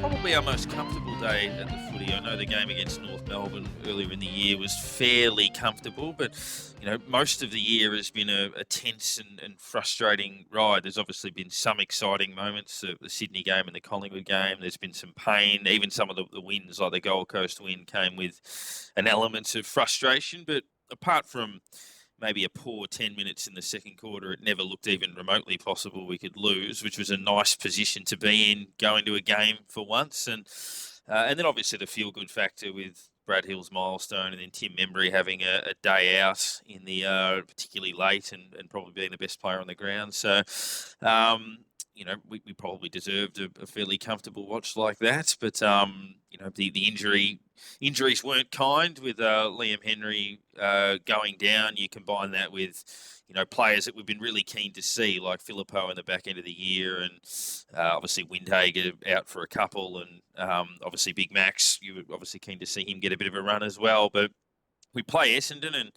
probably our most comfortable day at the footy. I know the game against North Melbourne earlier in the year was fairly comfortable, but most of the year has been a tense and frustrating ride. There's obviously been some exciting moments, the Sydney game and the Collingwood game. There's been some pain. Even some of the wins, like the Gold Coast win, came with an element of frustration. But apart from maybe a poor 10 minutes in the second quarter, it never looked even remotely possible we could lose, which was a nice position to be in going to a game for once. And then obviously the feel-good factor with Brad Hill's milestone and then Tim Membry having a day out in the particularly late and probably being the best player on the ground. So, we probably deserved a fairly comfortable watch like that. But, the injuries weren't kind with Liam Henry going down. You combine that with, players that we've been really keen to see, like Filippo in the back end of the year, and obviously Windhager out for a couple, and obviously Big Max, you were obviously keen to see him get a bit of a run as well. But we play Essendon, and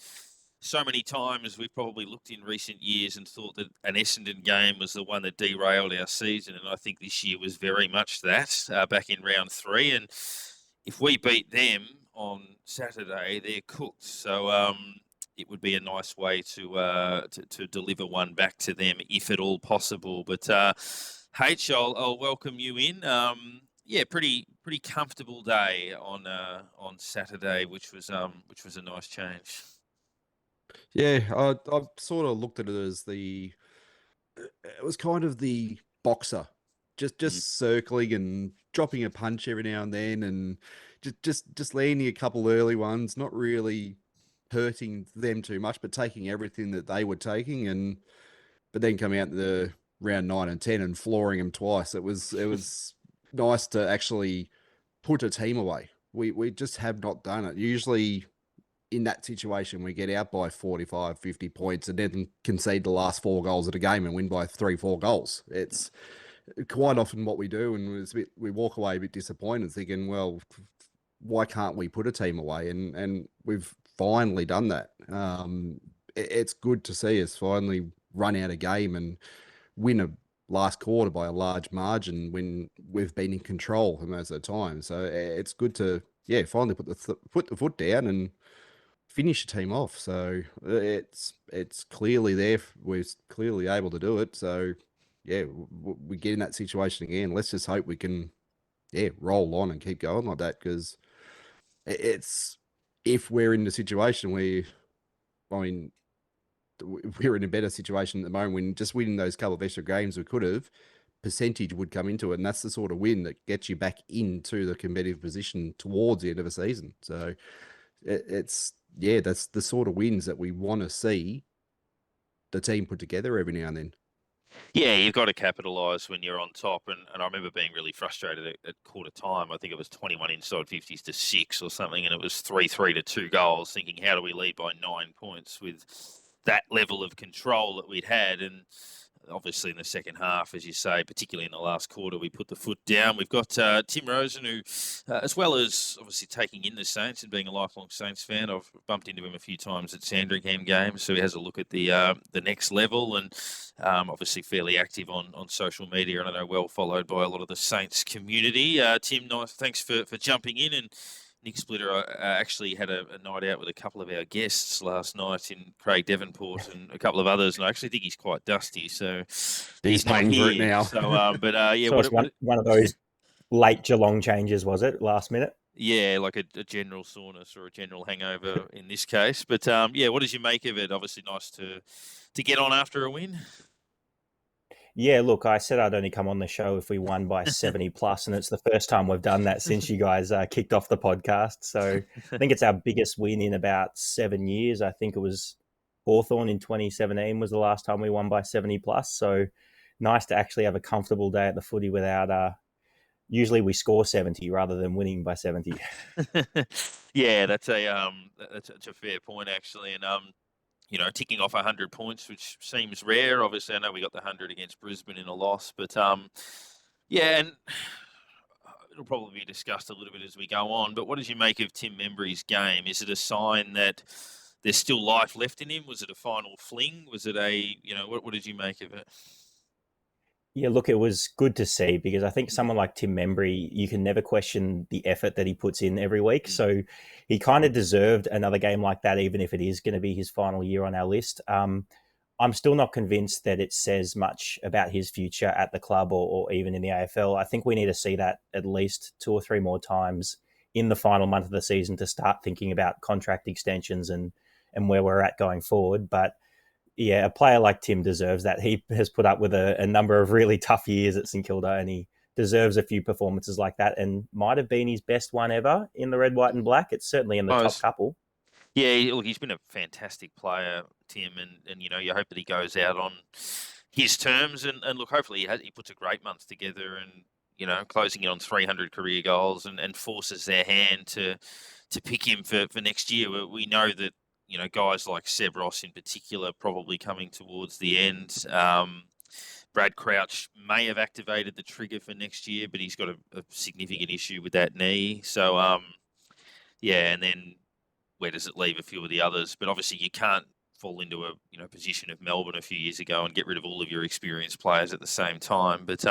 so many times we've probably looked in recent years and thought that an Essendon game was the one that derailed our season. And I think this year was very much that back in round 3. And if we beat them on Saturday, they're cooked. So it would be a nice way to deliver one back to them, if at all possible. But H, I'll welcome you in. Pretty comfortable day on Saturday, which was a nice change. Yeah, I've sort of looked at it as it was kind of the boxer, just circling and dropping a punch every now and then, and just landing a couple early ones, not really hurting them too much, but taking everything that they were taking, but then coming out to the round 9 and 10 and flooring them twice. It was nice to actually put a team away. We just have not done it. Usually in that situation, we get out by 45, 50 points and then concede the last 4 goals of the game and win by 3-4 goals. It's quite often what we do, and we walk away a bit disappointed, thinking, well, why can't we put a team away? And we've finally done that. It's good to see us finally run out a game and win a last quarter by a large margin when we've been in control for most of the time. So it's good to finally put the foot down and finish the team off. So it's clearly there. We're clearly able to do it. So we get in that situation again. Let's just hope we can roll on and keep going like that, because it's, if we're in the situation where, we're in a better situation at the moment, when just winning those couple of extra games we could have, percentage would come into it, and that's the sort of win that gets you back into the competitive position towards the end of a season. So that's the sort of wins that we want to see the team put together every now and then. Yeah, you've got to capitalise when you're on top. And I remember being really frustrated at quarter time. I think it was 21 inside 50s to 6 or something, and it was 3-3 to 2 goals, thinking, how do we lead by 9 points with that level of control that we'd had? And obviously in the second half, as you say, particularly in the last quarter, we put the foot down. We've got Tim Rosen, who, as well as obviously taking in the Saints and being a lifelong Saints fan, I've bumped into him a few times at Sandringham games, so he has a look at the next level, and obviously fairly active on social media, and I know well followed by a lot of the Saints community. Tim, nice, thanks for jumping in. And Nick Splitter actually had a night out with a couple of our guests last night in Craig Devonport and a couple of others, and I actually think he's quite dusty, so he's paying for it now. So, one of those late Geelong changes, was it, last minute? Yeah, like a general soreness or a general hangover in this case. But what did you make of it? Obviously nice to get on after a win. Yeah, look, I said I'd only come on the show if we won by 70 plus, and it's the first time we've done that since you guys kicked off the podcast. So I think it's our biggest win in about 7 years. I think it was Hawthorn in 2017 was the last time we won by 70 plus. So nice to actually have a comfortable day at the footy without usually we score 70 rather than winning by 70. Yeah, that's a fair point, actually. And ticking off 100 points, which seems rare. Obviously, I know we got the 100 against Brisbane in a loss, but and it'll probably be discussed a little bit as we go on. But what did you make of Tim Membry's game? Is it a sign that there's still life left in him? Was it a final fling? Was it what did you make of it? Yeah, look, it was good to see because I think someone like Tim Membry, you can never question the effort that he puts in every week. So he kind of deserved another game like that, even if it is going to be his final year on our list. I'm still not convinced that it says much about his future at the club or even in the AFL. I think we need to see that at least 2 or 3 more times in the final month of the season to start thinking about contract extensions and where we're at going forward. But yeah, a player like Tim deserves that. He has put up with a number of really tough years at St Kilda, and he deserves a few performances like that, and might have been his best one ever in the red, white, and black. It's certainly in the top couple. Yeah, look, he's been a fantastic player, Tim, and you hope that he goes out on his terms, and look, hopefully he puts a great month together, and closing in on 300 career goals, and forces their hand to pick him for next year. We know that guys like Seb Ross in particular probably coming towards the end. Brad Crouch may have activated the trigger for next year, but he's got a significant issue with that knee. So yeah, and then where does it leave a few of the others? But obviously you can't fall into a position of Melbourne a few years ago and get rid of all of your experienced players at the same time. But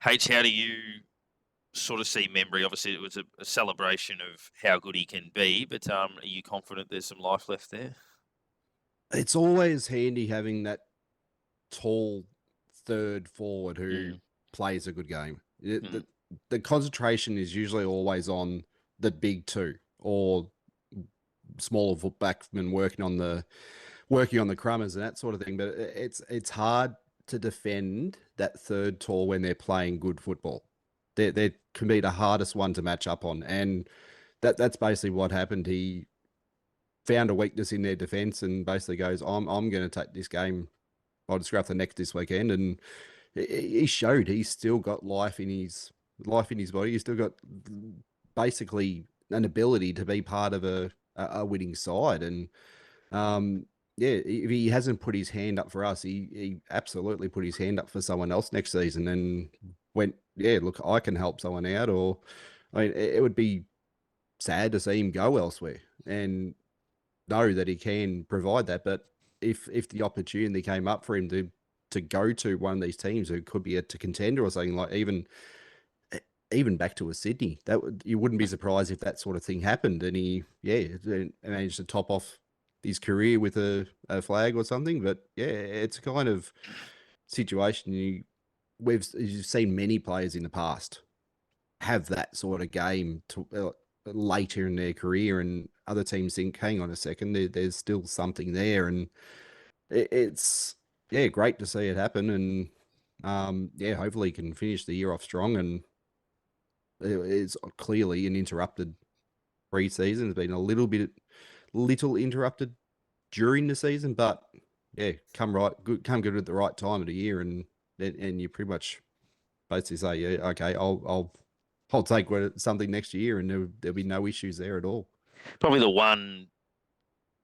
H, how do you sort of see Membry? Obviously it was a celebration of how good he can be, but are you confident there's some life left there? It's always handy having that tall third forward who plays a good game. The concentration is usually always on the big two or smaller backmen working on the crummers and that sort of thing. But it's hard to defend that third tall when they're playing good football. They can be the hardest one to match up on, and that's basically what happened. He found a weakness in their defense and basically goes, I'm going to take this game. I'll just grab the next this weekend. And he showed he's still got life in his body. He's still got basically an ability to be part of a winning side. And yeah, if he hasn't put his hand up for us, he absolutely put his hand up for someone else next season and went, yeah, look, I can help someone out. Or, I mean, it would be sad to see him go elsewhere and know that he can provide that. But if the opportunity came up for him to go to one of these teams who could be to contender or something, like even back to a Sydney, you wouldn't be surprised if that sort of thing happened. And he managed to top off his career with a flag or something. But yeah, it's a kind of situation you've seen many players in the past have that sort of game to later in their career, and other teams think, hang on a second, there's still something there. And it's great to see it happen. And hopefully he can finish the year off strong. And it's clearly an interrupted pre-season. It's been a little interrupted during the season, but yeah, come good at the right time of the year, and you pretty much basically say, yeah, okay, I'll take something next year, and there'll be no issues there at all. Probably the one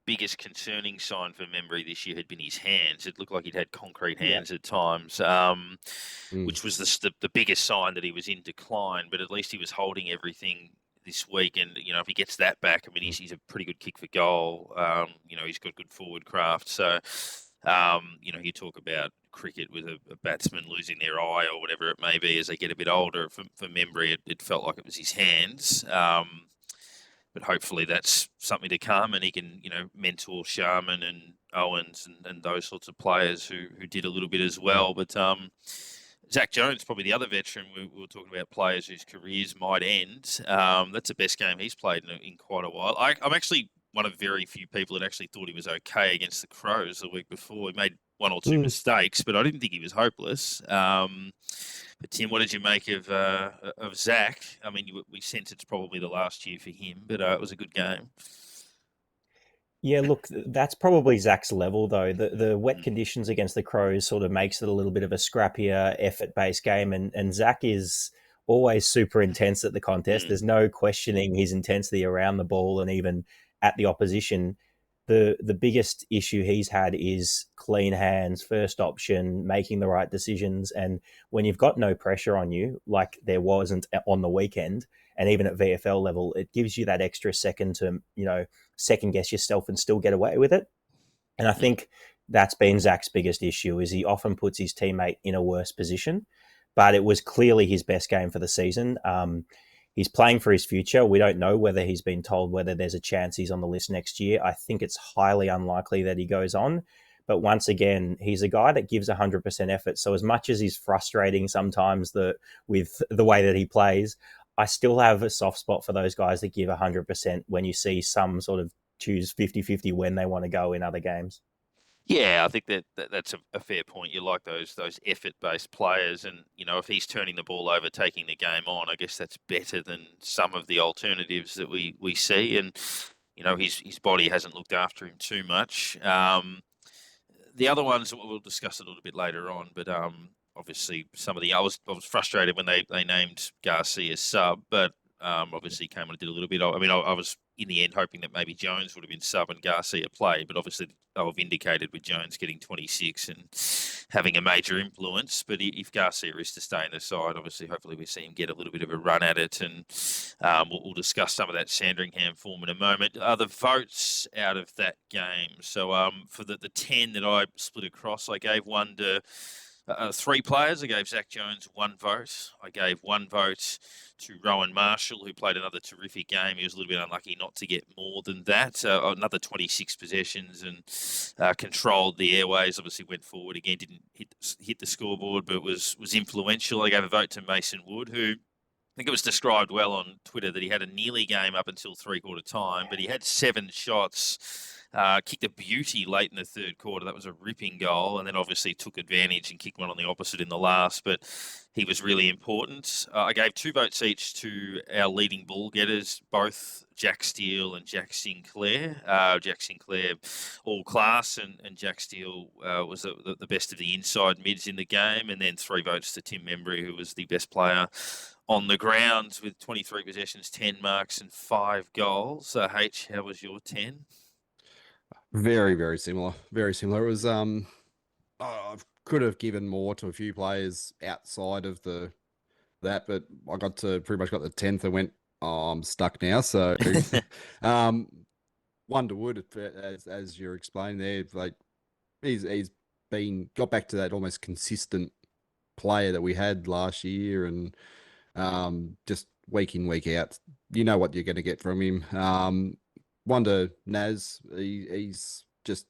biggest concerning sign for Membry this year had been his hands. It looked like he'd had concrete hands at times, which was the biggest sign that he was in decline. But at least he was holding everything this week, and if he gets that back, I mean, he's a pretty good kick for goal. He's got good forward craft. So, you talk about cricket with a batsman losing their eye or whatever it may be as they get a bit older. For Membry, it felt like it was his hands. But hopefully that's something to come, and he can, mentor Sharman and Owens and those sorts of players who did a little bit as well. But Zach Jones, probably the other veteran. We were talking about players whose careers might end. That's the best game he's played in quite a while. I'm actually one of very few people that actually thought he was okay against the Crows the week before. He made one or two mistakes, but I didn't think he was hopeless. But Tim, what did you make of Zach? I mean, we sense it's probably the last year for him, but it was a good game. Yeah, look, that's probably Zach's level, though. The wet conditions against the Crows sort of makes it a little bit of a scrappier, effort-based game, and Zach is always super intense at the contest. There's no questioning his intensity around the ball and even at the opposition. The biggest issue he's had is clean hands, first option, making the right decisions. And when you've got no pressure on you, like there wasn't on the weekend, and even at VFL level, it gives you that extra second to, second guess yourself and still get away with it. And I think that's been Zach's biggest issue, is he often puts his teammate in a worse position. But it was clearly his best game for the season. He's playing for his future. We don't know whether he's been told whether there's a chance he's on the list next year. I think it's highly unlikely that he goes on. But once again, he's a guy that gives 100% effort. So as much as he's frustrating sometimes with the way that he plays, I still have a soft spot for those guys that give 100% when you see some sort of choose 50-50 when they want to go in other games. Yeah, I think that's a fair point. You like those effort-based players, and if he's turning the ball over, taking the game on, I guess that's better than some of the alternatives that we see. And his body hasn't looked after him too much. The other ones we'll discuss a little bit later on, but obviously I was frustrated when they named Garcia sub, but obviously came on and did a little bit. I mean, I was in the end hoping that maybe Jones would have been sub and Garcia play, but obviously they were vindicated with Jones getting 26 and having a major influence. But if Garcia is to stay in the side, obviously, hopefully we see him get a little bit of a run at it, and we'll discuss some of that Sandringham form in a moment. The votes out of that game. So for the 10 that I split across, I gave one to 3 players. I gave Zach Jones 1 vote. I gave 1 vote to Rowan Marshall, who played another terrific game. He was a little bit unlucky not to get more than that. Another 26 possessions and controlled the airways. Obviously went forward again, didn't hit the scoreboard, but was influential. I gave a vote to Mason Wood, who I think it was described well on Twitter that he had a nearly game up until 3/4 time, but he had 7 shots. Kicked a beauty late in the 3rd quarter. That was a ripping goal, and then obviously took advantage and kicked one on the opposite in the last, but he was really important. I gave 2 votes each to our leading ball getters, both Jack Steele and Jack Sinclair. Jack Sinclair, all class, and Jack Steele was the best of the inside mids in the game, and then 3 votes to Tim Membry, who was the best player on the ground with 23 possessions, 10 marks, and 5 goals. H, how was your 10? Very, very similar. Very similar. It was I could have given more to a few players outside of that, but I pretty much got the 10th and went, oh, I'm stuck now. So 1 to Wood, as you're explaining there, like he's got back to that almost consistent player that we had last year, and just week in, week out, you know what you're going to get from him. 1 to Naz, he's just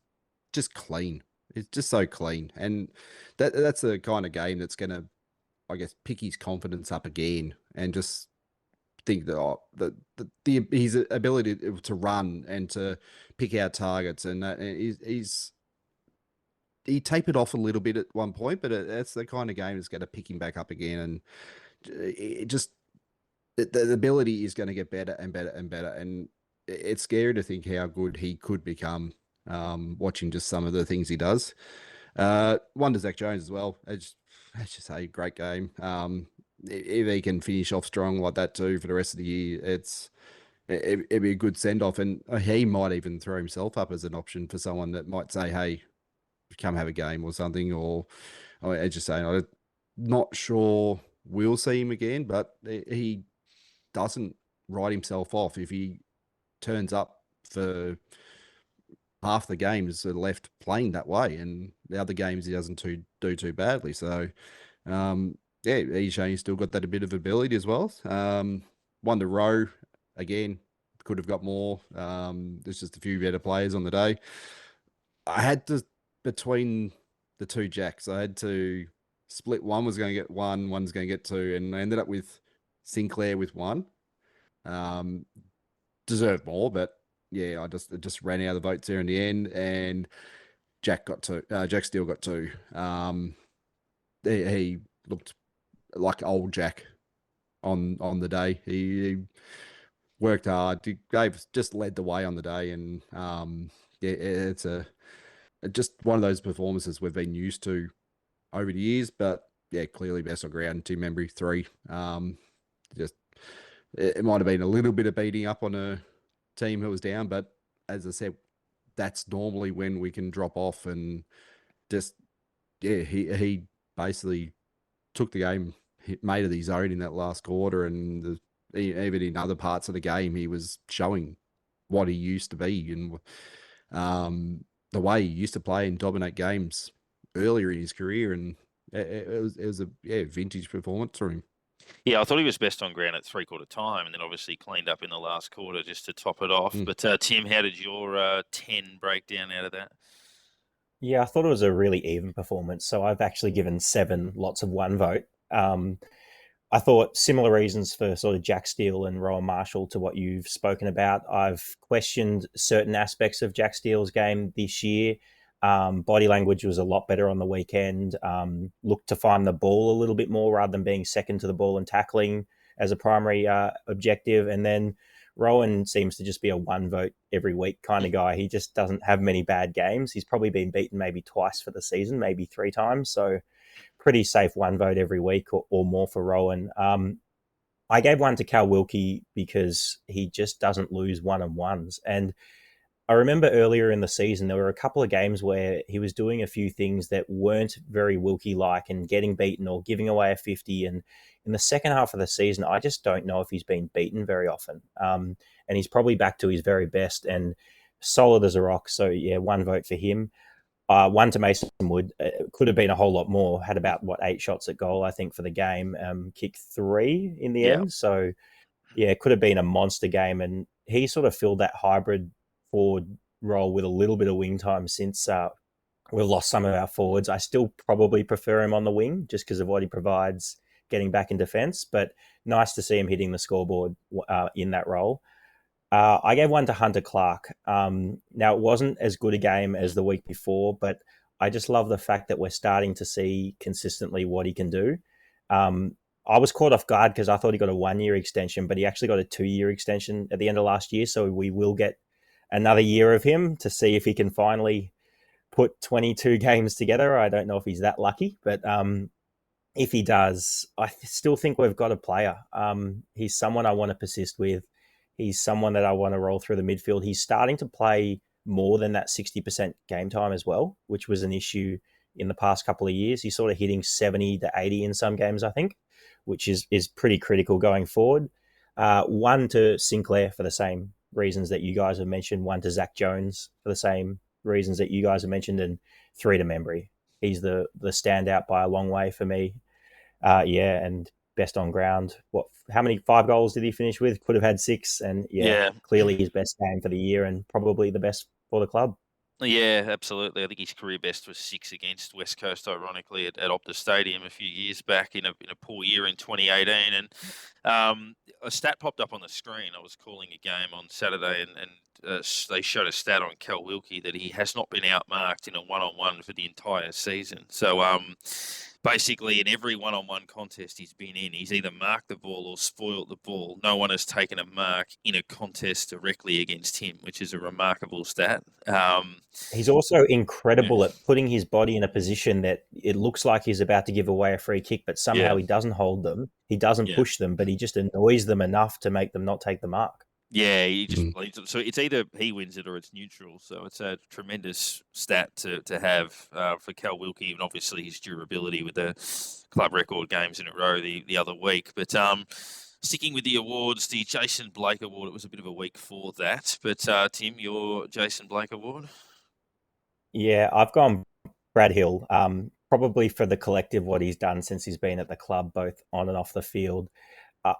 clean. It's just so clean, and that's the kind of game that's going to, I guess, pick his confidence up again, and just think that his ability to run and to pick out targets, and he tapered off a little bit at one point, but that's the kind of game that's going to pick him back up again, and it just the ability is going to get better and better and better, and it's scary to think how good he could become. Watching just some of the things he does. 1 to Zach Jones as well. It's just a great game. If he can finish off strong like that too for the rest of the year, it'd be a good send off, and he might even throw himself up as an option for someone that might say, "Hey, come have a game" or something. Or I just saying, I'm not sure we'll see him again, but he doesn't write himself off if he turns up for half the games are left playing that way, and the other games he doesn't do too badly. So, yeah, he's showing he's still got that a bit of ability as well. 1 to Rowe, again, could have got more. There's just a few better players on the day. I had to, between the 2 Jacks, I had to split. One was going to get 1, one's going to get 2, and I ended up with Sinclair with 1. Deserved more, but yeah, I just ran out of the votes there in the end, and Jack got 2. Jack Steele got 2. He looked like old Jack on the day. He worked hard. He just led the way on the day, and yeah, it's just one of those performances we've been used to over the years. But yeah, clearly best on ground. Tim Membry 3. Just it might have been a little bit of beating up on a team who was down, but as I said, that's normally when we can drop off, and just he basically took the game, made it his own in that last quarter, and even in other parts of the game he was showing what he used to be, and the way he used to play and dominate games earlier in his career, and it was a vintage performance from him. Yeah, I thought he was best on ground at three-quarter time, and then obviously cleaned up in the last quarter just to top it off. But Tim, how did your 10 breakdown out of that? Yeah, I thought it was a really even performance. So I've actually given 7 lots of 1 vote. I thought similar reasons for sort of Jack Steele and Rowan Marshall to what you've spoken about. I've questioned certain aspects of Jack Steele's game this year. Body language was a lot better on the weekend. Looked to find the ball a little bit more rather than being second to the ball and tackling as a primary objective. And then Rowan seems to just be a 1 vote every week kind of guy. He just doesn't have many bad games. He's probably been beaten maybe twice for the season, maybe 3 times. So pretty safe 1 vote every week or more for Rowan. I gave 1 to Cal Wilkie because he just doesn't lose 1-on-1s. And I remember earlier in the season, there were a couple of games where he was doing a few things that weren't very Wilkie-like and getting beaten or giving away a 50. And in the second half of the season, I just don't know if he's been beaten very often. And he's probably back to his very best and solid as a rock. So, yeah, 1 vote for him. 1 to Mason Wood. Could have been a whole lot more. Had about, 8 shots at goal, I think, for the game. Kicked 3 in the end. So, yeah, it could have been a monster game. And he sort of filled that hybrid forward role with a little bit of wing time since we've lost some of our forwards. I still probably prefer him on the wing just because of what he provides getting back in defence. But nice to see him hitting the scoreboard in that role. I gave 1 to Hunter Clark. Now, it wasn't as good a game as the week before, but I just love the fact that we're starting to see consistently what he can do. I was caught off guard because I thought he got a 1-year extension, but he actually got a 2-year extension at the end of last year. So we will get another year of him to see if he can finally put 22 games together. I don't know if he's that lucky, but if he does, I still think we've got a player. He's someone I want to persist with. He's someone that I want to roll through the midfield. He's starting to play more than that 60% game time as well, which was an issue in the past couple of years. He's sort of hitting 70 to 80 in some games, I think, which is pretty critical going forward. 1 to Sinclair for the same reasons that you guys have mentioned. 1 to Zach Jones for the same reasons that you guys have mentioned, and 3 to Membry. He's the standout by a long way for me. And best on ground. How many 5 goals did he finish with? Could have had 6, and clearly his best game for the year and probably the best for the club. Yeah, absolutely. I think his career best was 6 against West Coast, ironically, at Optus Stadium a few years back in a poor year in 2018. And a stat popped up on the screen. I was calling a game on Saturday, and they showed a stat on Cal Wilkie that he has not been outmarked in a one-on-one for the entire season. So basically, in every one-on-one contest he's been in, he's either marked the ball or spoilt the ball. No one has taken a mark in a contest directly against him, which is a remarkable stat. He's also incredible at putting his body in a position that it looks like he's about to give away a free kick, but somehow he doesn't hold them. He doesn't push them, but he just annoys them enough to make them not take the mark. Yeah, he just so it's either he wins it or it's neutral. So it's a tremendous stat to have for Cal Wilkie, and obviously his durability with the club record games in a row the other week. But sticking with the awards, the Jason Blake Award, it was a bit of a week for that. But Tim, your Jason Blake Award? Yeah, I've gone Brad Hill, probably for the collective what he's done since he's been at the club, both on and off the field.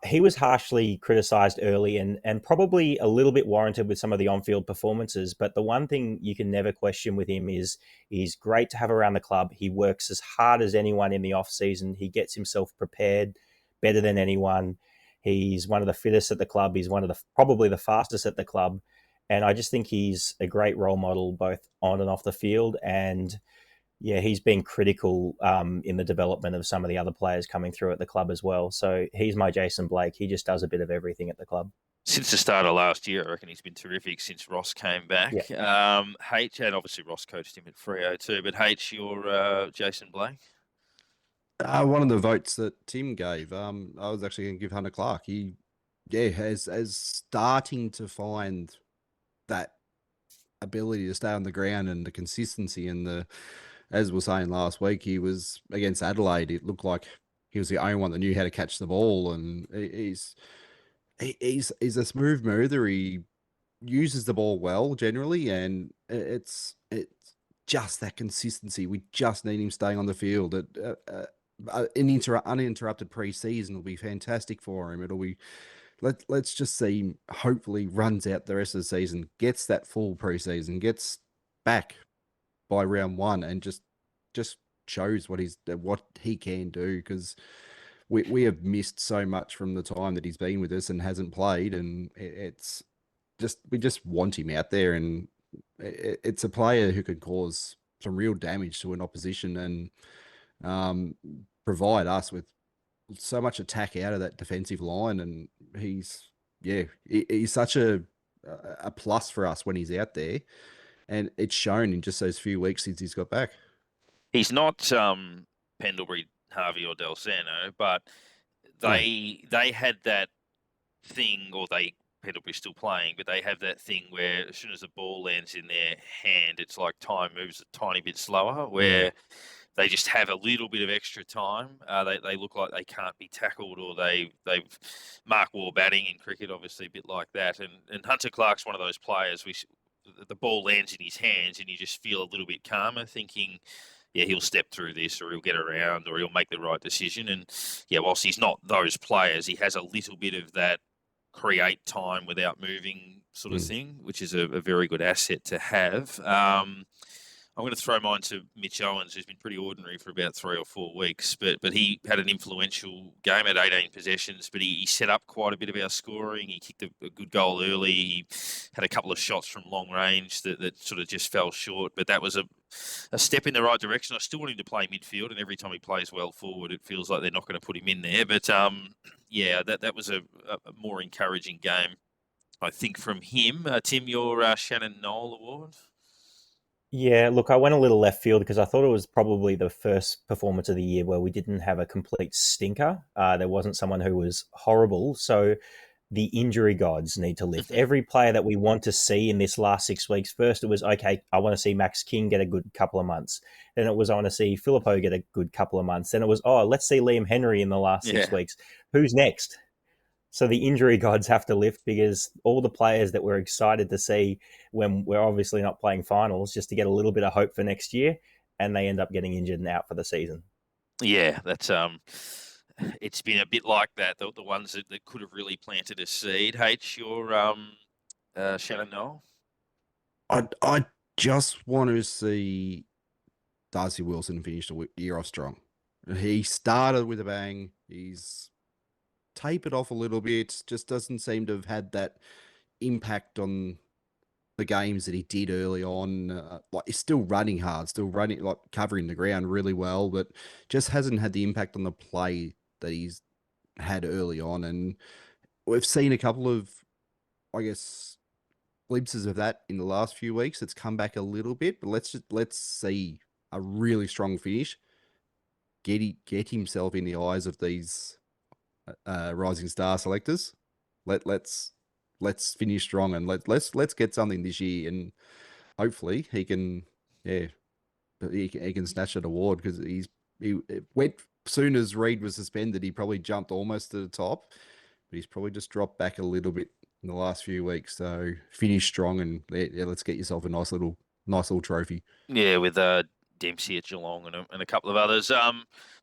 He was harshly criticised early and probably a little bit warranted with some of the on-field performances. But the one thing you can never question with him is he's great to have around the club. He works as hard as anyone in the off-season. He gets himself prepared better than anyone. He's one of the fittest at the club. He's probably the fastest at the club. And I just think he's a great role model both on and off the field. And yeah, he's been critical in the development of some of the other players coming through at the club as well. So he's my Jason Blake. He just does a bit of everything at the club. Since the start of last year, I reckon he's been terrific since Ross came back. Yeah. H, and obviously Ross coached him at Freo too, but H, your Jason Blake? One of the votes that Tim gave, I was actually going to give Hunter Clark. He, has starting to find that ability to stay on the ground and the consistency and as we were saying last week, he was against Adelaide. It looked like he was the only one that knew how to catch the ball, and he's a smooth mover. He uses the ball well generally, and it's just that consistency. We just need him staying on the field. An uninterrupted preseason will be fantastic for him. It'll be let's just see him. Hopefully, runs out the rest of the season, gets that full preseason, gets back by round one, and just shows what he can do, because we have missed so much from the time that he's been with us and hasn't played, and it's just we just want him out there, and it's a player who can cause some real damage to an opposition and provide us with so much attack out of that defensive line, and he's such a plus for us when he's out there, and it's shown in just those few weeks since he's got back. He's not Pendlebury, Harvey, or Del Sano, but they had that thing, or Pendlebury's still playing, but they have that thing where as soon as the ball lands in their hand, it's like time moves a tiny bit slower, where they just have a little bit of extra time. They look like they can't be tackled, or they've Mark Waugh batting in cricket, obviously a bit like that. And Hunter Clark's one of those players. The ball lands in his hands, and you just feel a little bit calmer, thinking, yeah, he'll step through this, or he'll get around, or he'll make the right decision. And yeah, whilst he's not those players, he has a little bit of that create time without moving sort of thing, which is a very good asset to have. I'm going to throw mine to Mitch Owens, who's been pretty ordinary for about 3 or 4 weeks, but he had an influential game at 18 possessions, but he set up quite a bit of our scoring. He kicked a good goal early. He had a couple of shots from long range that sort of just fell short, but that was a step in the right direction. I still want him to play midfield, and every time he plays well forward, it feels like they're not going to put him in there. But yeah, that was a more encouraging game, I think, from him. Tim, your Shannon Noel award? Yeah, look, I went a little left field because I thought it was probably the first performance of the year where we didn't have a complete stinker. There wasn't someone who was horrible. So the injury gods need to lift. Every player that we want to see in this last 6 weeks, first it was, okay, I want to see Max King get a good couple of months. Then it was, I want to see Filippo get a good couple of months. Then it was, let's see Liam Henry in the last 6 weeks. Who's next? So the injury gods have to lift, because all the players that we're excited to see when we're obviously not playing finals, just to get a little bit of hope for next year, and they end up getting injured and out for the season. Yeah, that's it's been a bit like that. The ones that could have really planted a seed. H, your Shannon Noel? I just want to see Darcy Wilson finish the year off strong. He started with a bang. He's tapered off a little bit. Just doesn't seem to have had that impact on the games that he did early on. Like, he's still running hard, still running, like covering the ground really well, but just hasn't had the impact on the play that he's had early on. And we've seen a couple of, I guess, glimpses of that in the last few weeks. It's come back a little bit, but let's see a really strong finish. Get himself in the eyes of these rising star selectors. Let's finish strong, and let's get something this year, and hopefully he can he can snatch an award, because he went soon as Reid was suspended. He probably jumped almost to the top, but he's probably just dropped back a little bit in the last few weeks. So finish strong, and let's get yourself a nice little trophy. Yeah, with Dempsey at Geelong and a couple of others.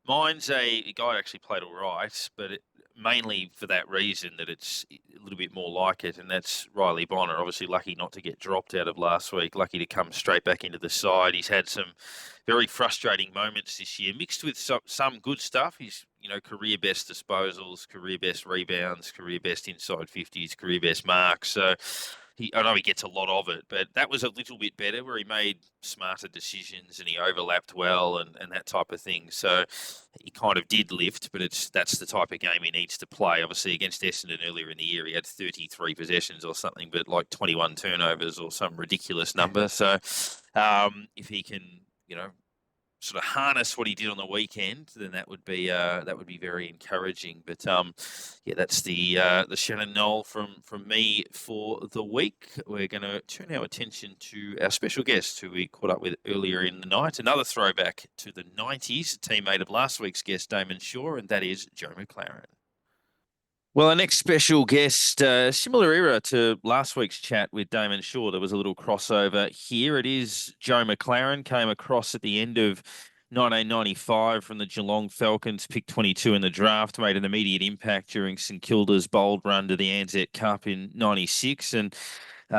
Mine's a guy who actually played all right, but mainly for that reason, that it's a little bit more like it, and that's Riley Bonner. Obviously lucky not to get dropped out of last week, lucky to come straight back into the side. He's had some very frustrating moments this year, mixed with some good stuff. He's, career best disposals, career best rebounds, career best inside 50s, career best marks. So I know he gets a lot of it, but that was a little bit better, where he made smarter decisions and he overlapped well and that type of thing. So he kind of did lift, but that's the type of game he needs to play. Obviously, against Essendon earlier in the year, he had 33 possessions or something, but like 21 turnovers or some ridiculous number. So if he can, sort of harness what he did on the weekend, then that would be very encouraging. But yeah, that's the Shannon Noel from me for the week. We're going to turn our attention to our special guest, who we caught up with earlier in the night. Another throwback to the 90s, a teammate of last week's guest, Damon Shaw, and that is Joe Mclaren. Well, our next special guest, similar era to last week's chat with Damon Shaw, there was a little crossover here. It is Joe Mclaren, came across at the end of 1995 from the Geelong Falcons, picked 22 in the draft, made an immediate impact during St Kilda's bold run to the ANZ Cup in 96, and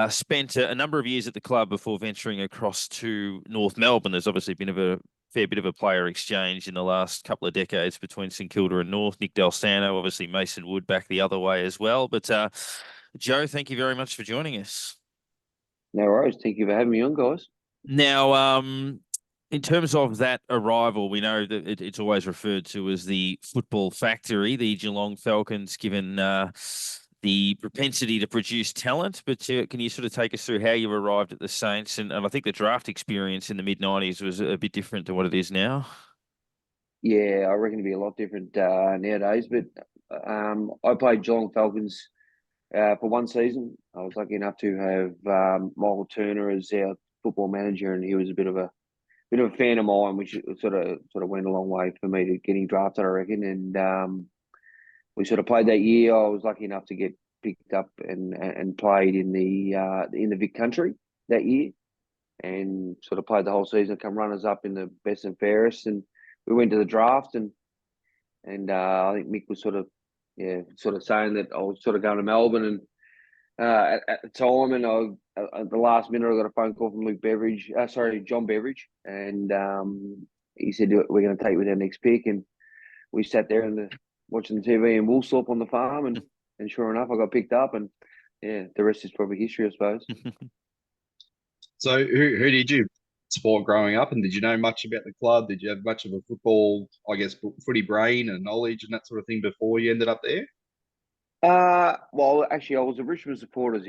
spent a number of years at the club before venturing across to North Melbourne. There's obviously been a fair bit of a player exchange in the last couple of decades between St Kilda and North. Nick Del Sano, obviously Mason Wood back the other way as well. But Joe, thank you very much for joining us. No worries. Thank you for having me on, guys. Now, in terms of that arrival, we know that it's always referred to as the football factory, the Geelong Falcons, given the propensity to produce talent. But can you sort of take us through how you arrived at the Saints? And I think the draft experience in the mid-90s was a bit different to what it is now. Yeah, I reckon it'd be a lot different nowadays. But I played Geelong Falcons for one season. I was lucky enough to have Michael Turner as our football manager, and he was a bit of a fan of mine, which sort of went a long way for me to getting drafted, I reckon. And we sort of played that year. I was lucky enough to get picked up and played in the Vic Country that year, and sort of played the whole season. Come runners up in the best and fairest, and we went to the draft, and I think Mick was sort of saying that I was sort of going to Melbourne, and at the time, and at the last minute, I got a phone call from John Beveridge, and he said we're going to take you with our next pick, and we sat there watching the TV in Woolsthorpe on the farm, and sure enough, I got picked up, and yeah, the rest is probably history, I suppose. So who did you support growing up, and did you know much about the club? Did you have much of a football, I guess, footy brain and knowledge and that sort of thing before you ended up there? Well, actually, I was a Richmond supporter as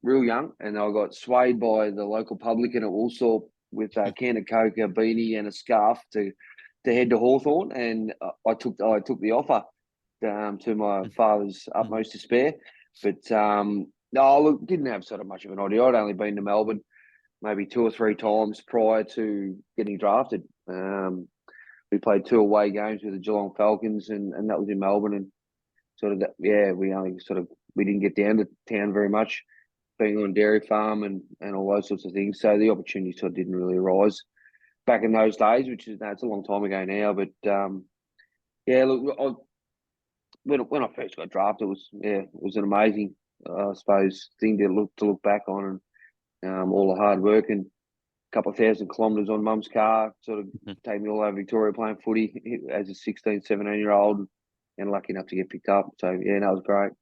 real young, and I got swayed by the local publican at Woolsthorpe with a can of Coke, a beanie, and a scarf to head to Hawthorn, and I took the offer to my father's utmost despair. But no, look, didn't have sort of much of an idea. I'd only been to Melbourne maybe 2 or 3 times prior to getting drafted. We played 2 away games with the Geelong Falcons, and that was in Melbourne, and sort of that, yeah, we didn't get down to town very much, being on dairy farm and all those sorts of things. So the opportunity sort of didn't really arise back in those days, which is it's a long time ago now. But yeah, look, when I first got drafted, it was an amazing, I suppose, thing to look back on, and all the hard work and a couple of 1,000 kilometres on mum's car, sort of take me all over Victoria playing footy as a 16, 17-year-old. And lucky enough to get picked up. So, yeah, that was great.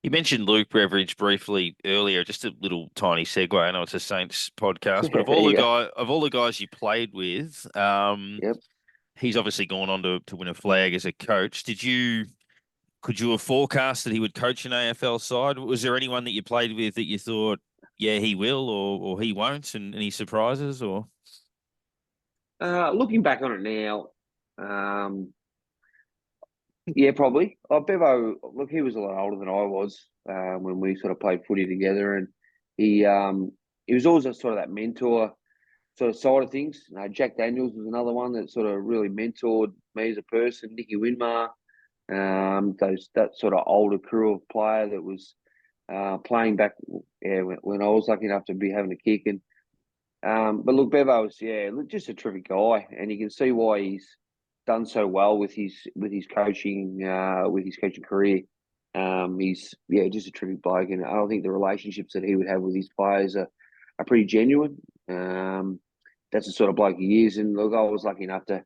You mentioned Luke Beveridge briefly earlier, just a little tiny segue. I know it's a Saints podcast, but of all the guys you played with, Yep. He's obviously gone on to win a flag as a coach. Could you have forecast that he would coach an AFL side? Was there anyone that you played with that you thought, yeah, he will or he won't, and any surprises? Or looking back on it now, yeah, probably. Bevo, look, he was a lot older than I was when we sort of played footy together, and he was always a sort of that mentor sort of side of things. Jack Daniels was another one that sort of really mentored me as a person. Nicky Winmar, that sort of older crew of player that was playing back, yeah, when I was lucky enough to be having a kick. And but look, Bevo was just a terrific guy, and you can see why he's done so well with his coaching career. He's just a terrific bloke, and I don't think the relationships that he would have with his players are pretty genuine. That's the sort of bloke he is. And look, I was lucky enough to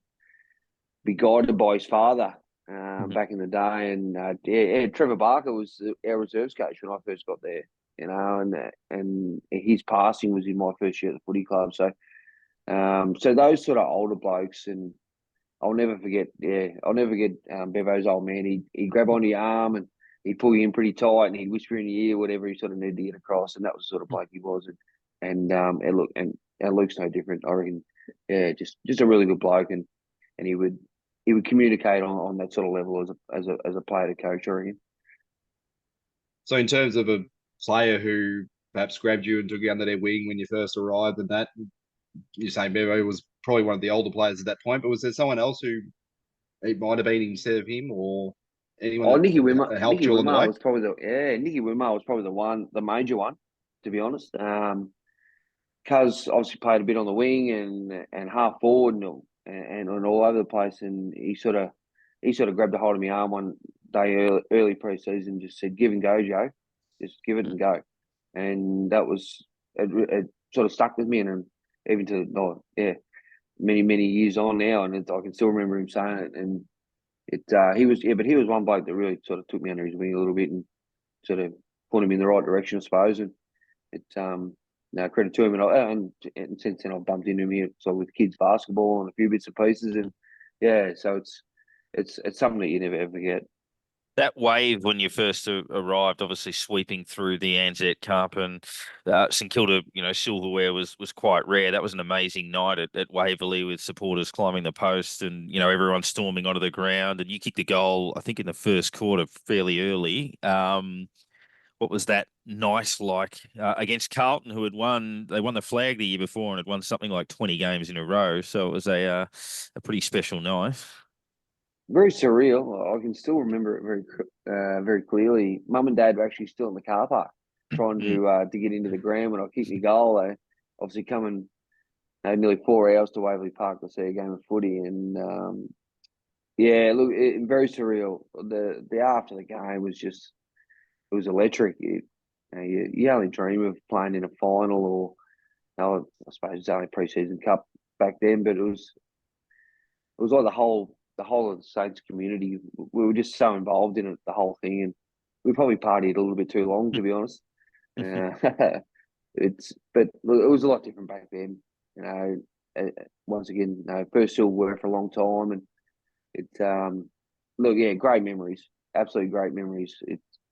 be guided by his father back in the day. And Trevor Barker was our reserves coach when I first got there. And his passing was in my first year at the footy club. So those sort of older blokes, and I'll never forget Bevo's old man. He'd grab onto your arm and he'd pull you in pretty tight, and he'd whisper in your ear whatever he sort of needed to get across, and that was the sort of bloke he was. And Luke's no different, I reckon. Yeah, just a really good bloke, and he would communicate on that sort of level as a player to coach, I reckon. So in terms of a player who perhaps grabbed you and took you under their wing when you first arrived, and that you're saying Bevo was probably one of the older players at that point, but was there someone else who it might have been instead of him, or? Anyone Oh, that helped Nicky you along the way? Wimar was probably Nicky Wimar was probably the major one, to be honest. Cuz obviously played a bit on the wing and half forward and all over the place, and he sort of grabbed a hold of my arm one day early pre-season, just said, "Give and go, Joe, just give it and go," and that was it sort of stuck with me, and even to many years on now, and I can still remember him saying it, and he was one bloke that really sort of took me under his wing a little bit and sort of put him in the right direction, I suppose, and no, credit to him, and since then I've bumped into him here, so with kids basketball and a few bits and pieces, and yeah, so it's something that you never ever forget. That wave when you first arrived, obviously sweeping through the Anzac Cup and St Kilda, silverware was quite rare. That was an amazing night at Waverley with supporters climbing the post and, everyone storming onto the ground. And you kicked a goal, I think, in the first quarter fairly early. What was that night like against Carlton, who had won? They won the flag the year before and had won something like 20 games in a row. So it was a pretty special night. Very surreal. I can still remember it very clearly. Mum and Dad were actually still in the car park trying to get into the ground when I kicked my goal. They obviously coming nearly 4 hours to Waverley Park to see a game of footy, and look, very surreal. The after the game was just it was electric. You only dream of playing in a final, or I suppose it was only pre-season cup back then, but it was like the whole of the Saints community. We were just so involved in it, the whole thing, and we probably partied a little bit too long, to be honest. But it was a lot different back then. Once again, first silverware for a long time, and great memories, absolutely great memories.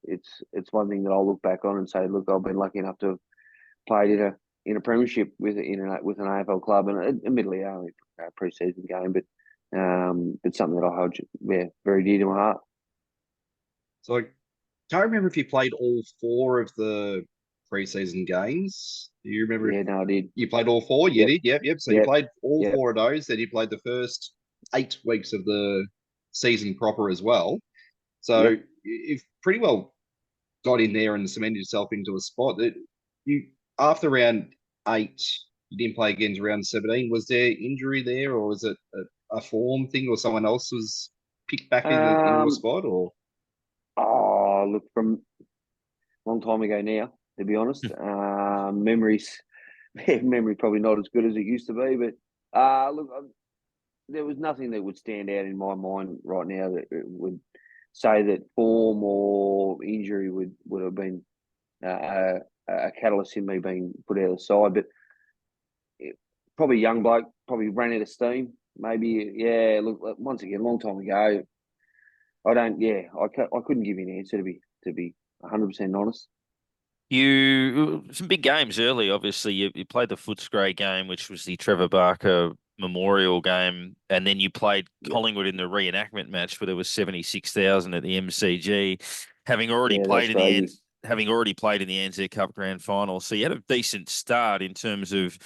It's one thing that I'll look back on and say, look, I've been lucky enough to have played in a premiership with an AFL club, and admittedly only a pre-season game, but it's something that I hold very dear to my heart. So I can't remember if you played all 4 of the pre-season games. Do you remember? Yeah, no, I did. You played all 4? You did? Yep. So you played all 4 of those. Then you played the first 8 weeks of the season proper as well. So you've pretty well got in there and cemented yourself into a spot that you, after round 8, you didn't play again to round 17. Was there injury there, or was it a form thing, or someone else was picked back into your spot, or? Oh, look, from a long time ago now, to be honest. Memory probably not as good as it used to be, but look, there was nothing that would stand out in my mind right now that would say that form or injury would have been a catalyst in me being put out of the side. But probably young bloke, probably ran out of steam. Maybe, look, once again, a long time ago. I couldn't give you an answer to be 100% honest. Some big games early. Obviously, you played the Footscray game, which was the Trevor Barker Memorial game, and then you played Collingwood in the reenactment match where there was 76,000 at the MCG, having already played in the Anzac Cup Grand Final. So you had a decent start in terms of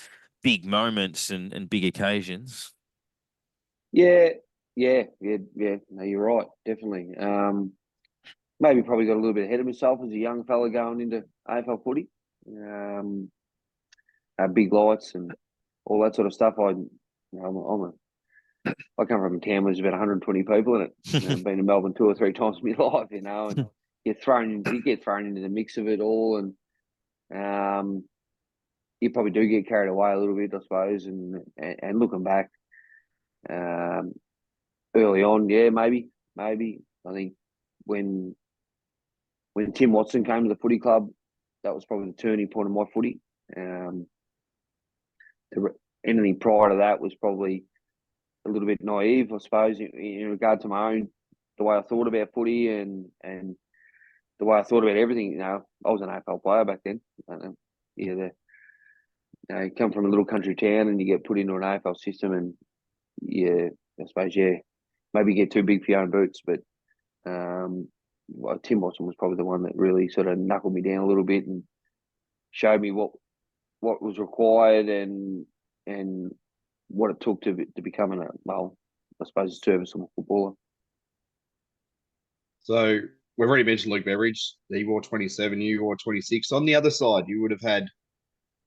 big moments and big occasions. Yeah. No, you're right, definitely. Maybe probably got a little bit ahead of myself as a young fella going into AFL footy. Big lights and all that sort of stuff. I come from a town where there's about 120 people in it. I've been to Melbourne 2 or 3 times in my life, and you get thrown into the mix of it all, and you probably do get carried away a little bit, I suppose. And looking back, early on, maybe I think when Tim Watson came to the footy club, that was probably the turning point of my footy. Anything prior to that was probably a little bit naive, I suppose, in regard to the way I thought about footy and the way I thought about everything. I was an AFL player back then. You come from a little country town and you get put into an AFL system, and I suppose maybe get too big for your own boots. But Tim Watson was probably the one that really sort of knuckled me down a little bit and showed me what was required and what it took to become I suppose, a serviceable footballer. So we've already mentioned Luke Beveridge. He wore 27, you wore 26. On the other side, you would have had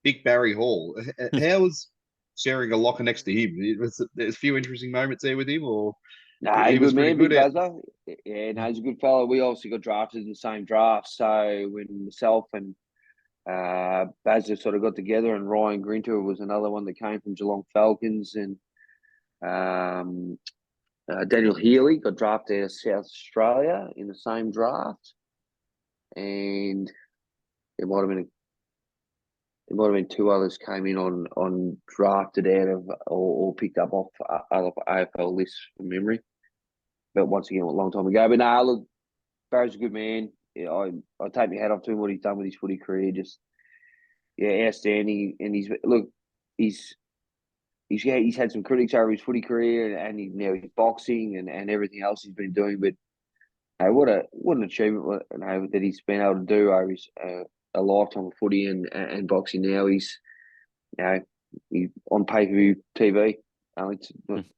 Big Barry Hall. How was sharing a locker next to him? There's a few interesting moments there with him, or Nah, he was good pretty man, Big good at. Bazza. Yeah, no, he's a good fellow. We obviously got drafted in the same draft. So when myself and Bazza sort of got together, and Ryan Grinter was another one that came from Geelong Falcons, and um, Daniel Healy got drafted out of South Australia in the same draft, and it might have been two others came in on drafted out of or picked up off other AFL lists from memory. But once again, a long time ago. But no, look, Barry's a good man. Yeah, I take my hat off to him what he's done with his footy career. Just outstanding. And he's had some critics over his footy career and now his boxing and everything else he's been doing. But what an achievement that he's been able to do over his a lifetime of footy and boxing. Now he's on pay-per-view TV only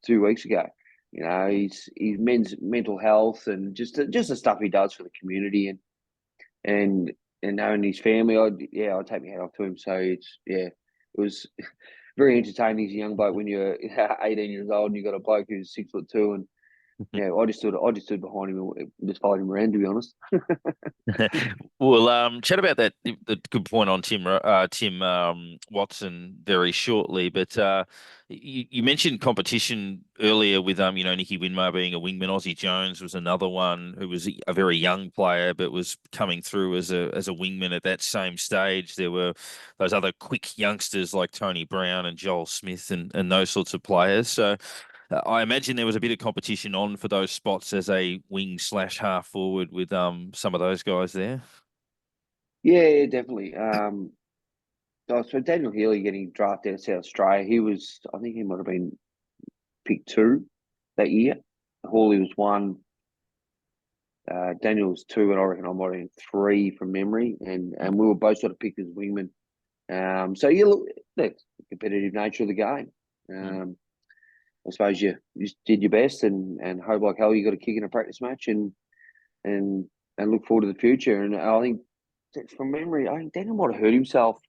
2 weeks ago. He's men's mental health and just the stuff he does for the community and knowing his family. I take my hat off to him. So it was very entertaining as a young bloke when you're 18 years old and you got a bloke who's 6'2" and I just stood behind him and just followed him around, to be honest. We'll chat about that. The good point on Tim Watson very shortly, but you mentioned competition earlier with Nicky Winmar being a wingman. Aussie Jones was another one who was a very young player, but was coming through as a wingman at that same stage. There were those other quick youngsters like Tony Brown and Joel Smith and those sorts of players. So I imagine there was a bit of competition on for those spots as a wing/half forward with some of those guys there. Yeah, definitely. So Daniel Healy getting drafted out of South Australia, I think he might have been pick 2 that year. Hawley was 1. Daniel was 2, and I reckon I might have been 3 from memory. And we were both sort of picked as wingmen. So look, that's the competitive nature of the game. I suppose you just did your best and hope like hell you got a kick in a practice match and look forward to the future. And I think from memory, I think Daniel might have hurt himself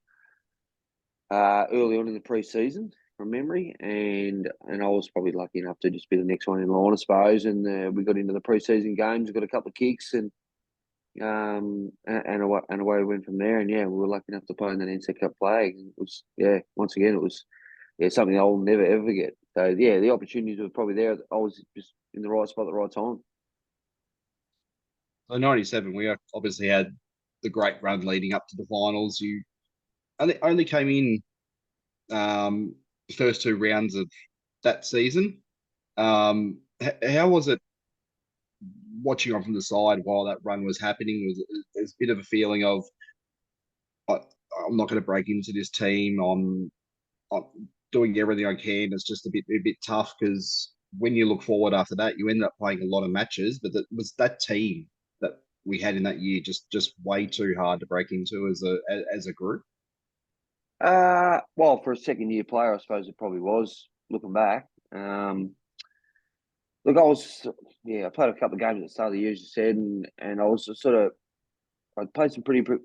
early on in the pre-season from memory, and I was probably lucky enough to just be the next one in line, I suppose. And we got into the pre-season games, got a couple of kicks, and away we went from there. And we were lucky enough to play in that NZ Cup flag. And it was once again it was something I'll never ever forget. So the opportunities were probably there. I was just in the right spot at the right time. So 97, we obviously had the great run leading up to the finals. You only came in the first 2 rounds of that season. How was it watching on from the side while that run was happening? There's a bit of a feeling of I'm not going to break into this team. I'm doing everything I can. It's just a bit tough because when you look forward after that, you end up playing a lot of matches. But was that team that we had in that year just way too hard to break into as a group? Well, for a second-year player, I suppose it probably was. Looking back, look, I played a couple of games at the start of the year, as you said, and I was I played some pretty good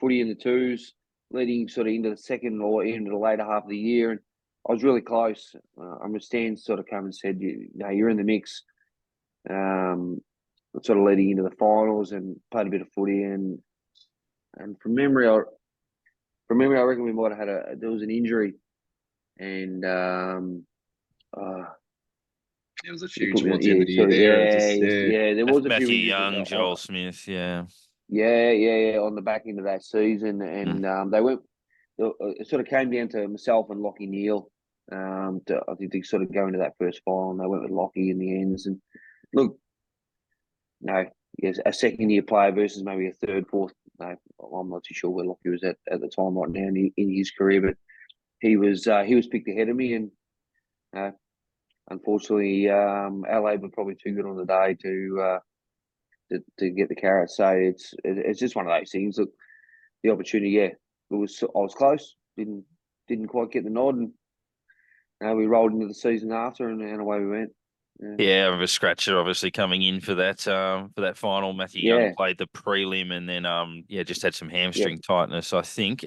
footy in the twos, leading sort of into the second or into the later half of the year, and I was really close. I remember Stan sort of came and said, you're in the mix. Sort of leading into the finals and played a bit of footy, and from memory, I reckon we might have had there was an injury, and there was a few towards the end of the year there. There was a Matthew few Young, Joel Smith, on the back end of that season, and they went. It sort of came down to myself and Lockie Neal. I think they sort of go into that first final, and they went with Lockie in the ends. And look, a second-year player versus maybe a third, fourth. No, I'm not too sure where Lockie was at the time right now in his career, but he was picked ahead of me, and unfortunately, LA were probably too good on the day to get the carrot. So it's just one of those things. Look, the opportunity, I was close, didn't quite get the nod, and we rolled into the season after, and away we went. Yeah, a scratcher obviously coming in for that final. Matthew Young Yeah, played the prelim and then just had some yep. hamstring tightness, I think.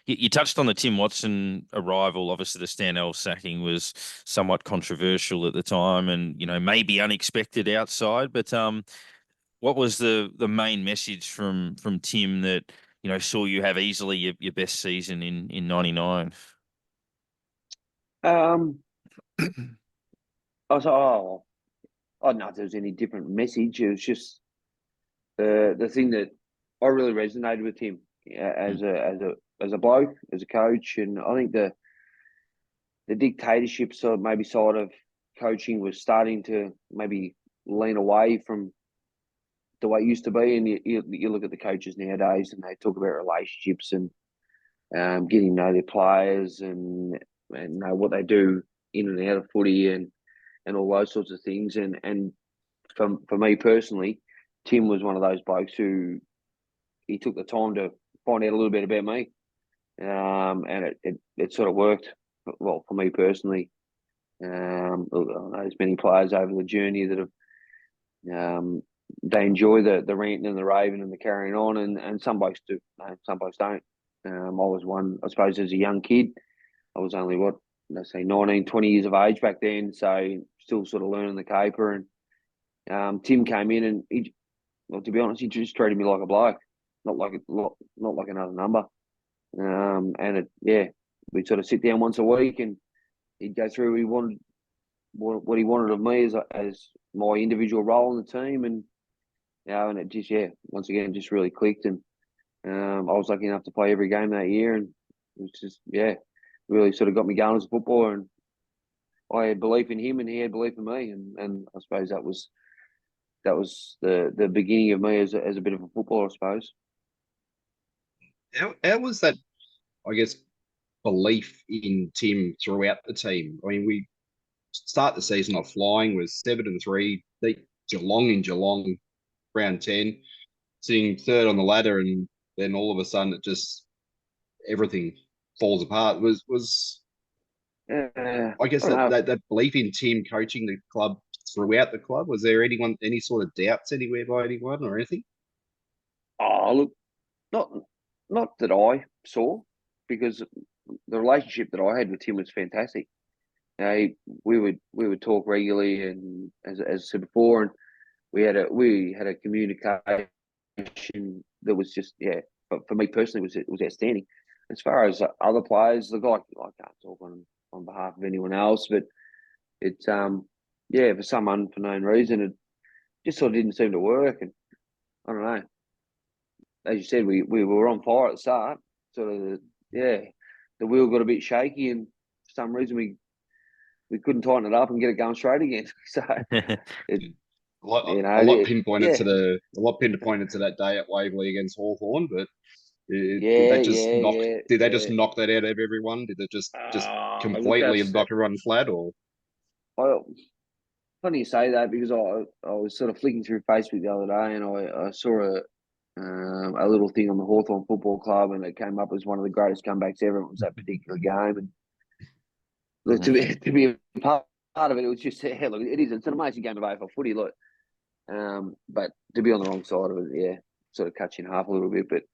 You touched on the Tim Watson arrival. Obviously, the Stanell sacking was somewhat controversial at the time, and maybe unexpected outside. But what was the main message from Tim that saw you have easily your best season in '99? I was like, I don't know if there was any different message. It was just the thing that I really resonated with him as a bloke, as a coach, and I think the dictatorship side of coaching was starting to maybe lean away from the way it used to be. And you look at the coaches nowadays, and they talk about relationships and getting to know their players and know what they do in and out of footy and all those sorts of things. And for me personally, Tim was one of those blokes who he took the time to find out a little bit about me, and it sort of worked well for me personally. I know there's many players over the journey that have they enjoy the ranting and the raving and the carrying on, and some blokes do, some blokes don't. I was one, I suppose, as a young kid. I was only what, let's say 19, 20 years of age back then, so still sort of learning the caper. And Tim came in and well, to be honest, he just treated me like a bloke, not like another number. And we'd sort of sit down once a week, and he'd go through what he wanted of me as my individual role in the team, and and it just once again just really clicked. And I was lucky enough to play every game that year, and it was just really sort of got me going as a footballer. And I had belief in him, and he had belief in me, and I suppose that was the beginning of me as a bit of a footballer, I suppose. How was that, I guess, belief in Tim throughout the team? I mean, we start the season off flying with 7-3, beat Geelong in Geelong, round 10, sitting third on the ladder, and then all of a sudden it just everything falls apart. Was I guess I don't know. that belief in Tim coaching the club throughout the club, was there any sort of doubts anywhere by anyone or anything? Oh, look, not that I saw, because the relationship that I had with Tim was fantastic. We would talk regularly, and as I said before, and we had a communication that was just But for me personally, it was outstanding. As far as other players, look, I can't talk on behalf of anyone else, but it's for some unknown reason, it just sort of didn't seem to work, and I don't know. As you said, we were on fire at the start. Sort of, the wheel got a bit shaky, and for some reason we couldn't tighten it up and get it going straight again. So it, A lot, you know, a lot it, pinpointed yeah, to that day at Waverley against Hawthorn, but did yeah, that just yeah, knock? yeah, Did they just yeah. knock that out of everyone? Did it just Look, completely knock everyone flat? Or I, funny you say that, because I was sort of flicking through Facebook the other day, and I saw a little thing on the Hawthorn Football Club, and it came up as one of the greatest comebacks ever. It was that particular game, and look, to be a part of it, it was just look, it's an amazing game of AFL footy, look. But to be on the wrong side of it, sort of cuts you in half a little bit. But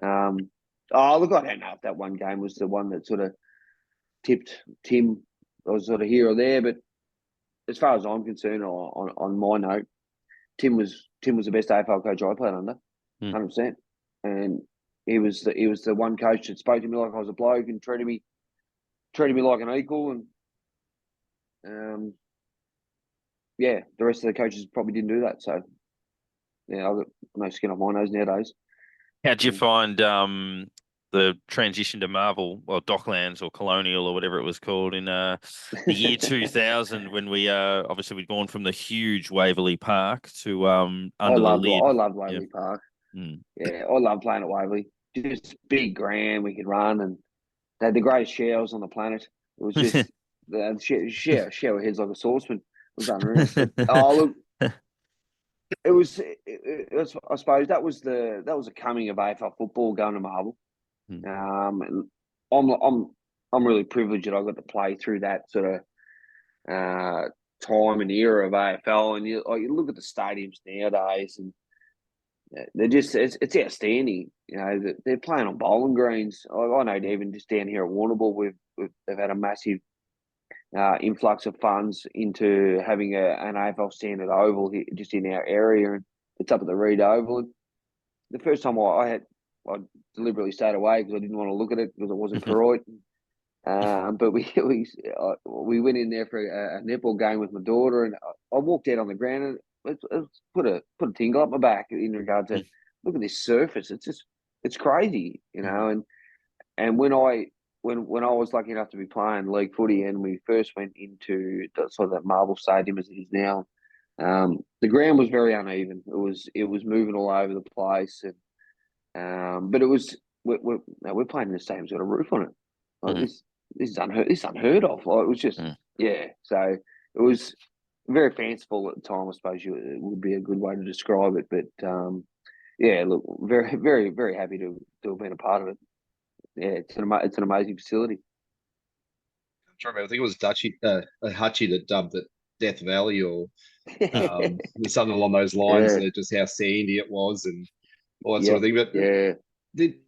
look, I don't know if that one game was the one that sort of tipped Tim. I was sort of here or there, but as far as I'm concerned, on my note, Tim was the best AFL coach I played under, 100%. And he was the one coach that spoke to me like I was a bloke and treated me like an equal. And the rest of the coaches probably didn't do that. So I've got no skin off my nose nowadays. How'd you find the transition to Marvel, or Docklands, or Colonial, or whatever it was called in the year 2000, when we obviously we'd gone from the huge Waverley Park to under the lid? I loved Waverley Park. Yeah, I loved playing at Waverley. Just big, grand. We could run, and they had the greatest showers on the planet. It was just the shower heads like a saucepan. It was unreal. But look, it was, I suppose that was the coming of AFL football, going to Marvel. And I'm really privileged that I got to play through that sort of time and era of AFL, and you look at the stadiums nowadays, and they're just it's outstanding. You know, they're playing on bowling greens. I know even just down here at Warrnambool, they've had a massive influx of funds into having an AFL standard oval here, just in our area, and it's up at the Reed Oval. And the first time I deliberately stayed away because I didn't want to look at it because it wasn't correct. But we went in there for a netball game with my daughter, and I walked out on the ground and it put a tingle up my back in regard to look at this surface. It's crazy, you know. And when I was lucky enough to be playing league footy, and we first went into sort of that marble stadium as it is now, the ground was very uneven. It was moving all over the place, and but it was we're playing in a stadium's got a roof on it. Like this is unheard of. Like, it was just So it was very fanciful at the time. I suppose it would be a good way to describe it. But look, very very very happy to have been a part of it. Yeah, it's an amazing facility. I'm trying to remember, I think it was Hutchie that dubbed it Death Valley or something along those lines. Just how sandy it was and all that sort of thing. But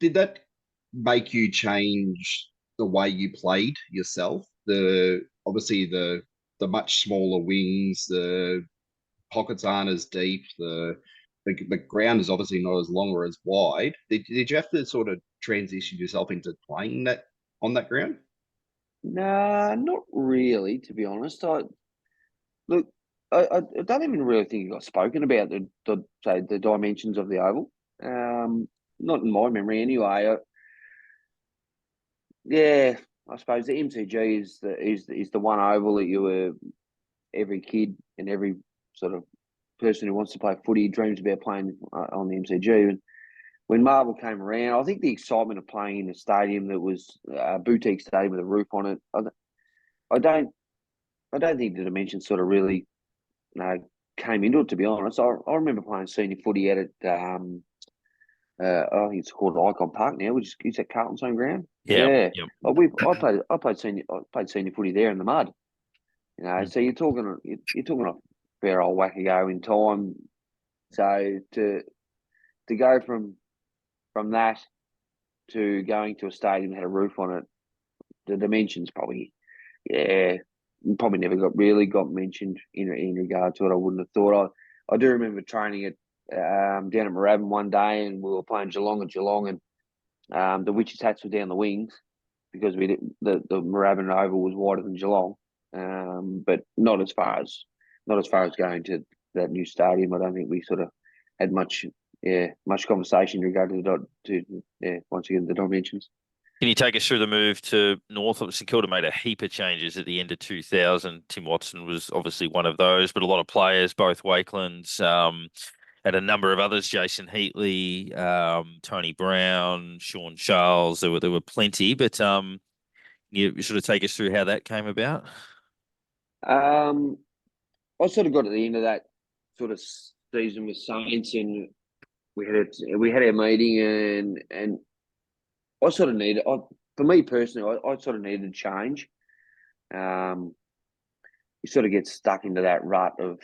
did that make you change the way you played yourself? Obviously the much smaller wings, the pockets aren't as deep, the ground is obviously not as long or as wide. Did you have to sort of transition yourself into playing that on that ground? Nah, not really, to be honest. I don't even really think it got spoken about the dimensions of the oval. Not in my memory anyway. I suppose the MCG is the one oval that every kid and every sort of person who wants to play footy dreams about playing on the MCG. And when Marvel came around, I think the excitement of playing in a stadium that was a boutique stadium with a roof on it, I don't think the dimensions sort of really came into it, to be honest. I remember playing senior footy at I think it's called Icon Park now, which is at Carlton's home ground. I played senior footy there in the mud. You know, so you're talking a fair old whack ago in time. So to go from that to going to a stadium that had a roof on it, the dimensions probably never got mentioned in regard to it. I wouldn't have thought. I do remember training at down at Moorabbin one day, and we were playing Geelong at Geelong, and the Witches hats were down the wings because the Moorabbin Oval was wider than Geelong, but not as far as going to that new stadium. I don't think we sort of had much conversation in regard to once again the dimensions. Can you take us through the move to North? St Kilda made a heap of changes at the end of 2000. Tim Watson was obviously one of those, but a lot of players, both Wakelands, and a number of others, Jason Heatley, Tony Brown, Sean Charles. There were plenty, but you sort of take us through how that came about. I sort of got at the end of that sort of season with Saints, and we had our meeting, and I sort of needed, for me personally, I sort of needed change. You sort of get stuck into that rut of.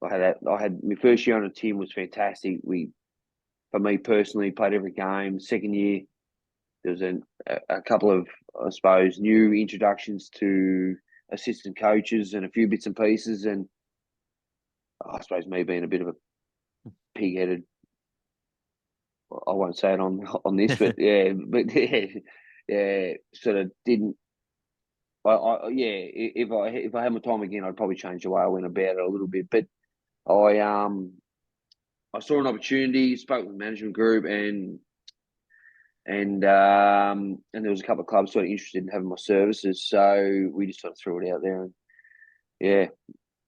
I had my first year on a team was fantastic. For me personally, played every game. Second year, there was a couple of, I suppose, new introductions to assistant coaches and a few bits and pieces, and I suppose me being a bit of a pig-headed. I won't say it on this, but sort of didn't. If I had my time again, I'd probably change the way I went about it a little bit. But I saw an opportunity, spoke with the management group, and there was a couple of clubs sort of interested in having my services, so we just sort of threw it out there, and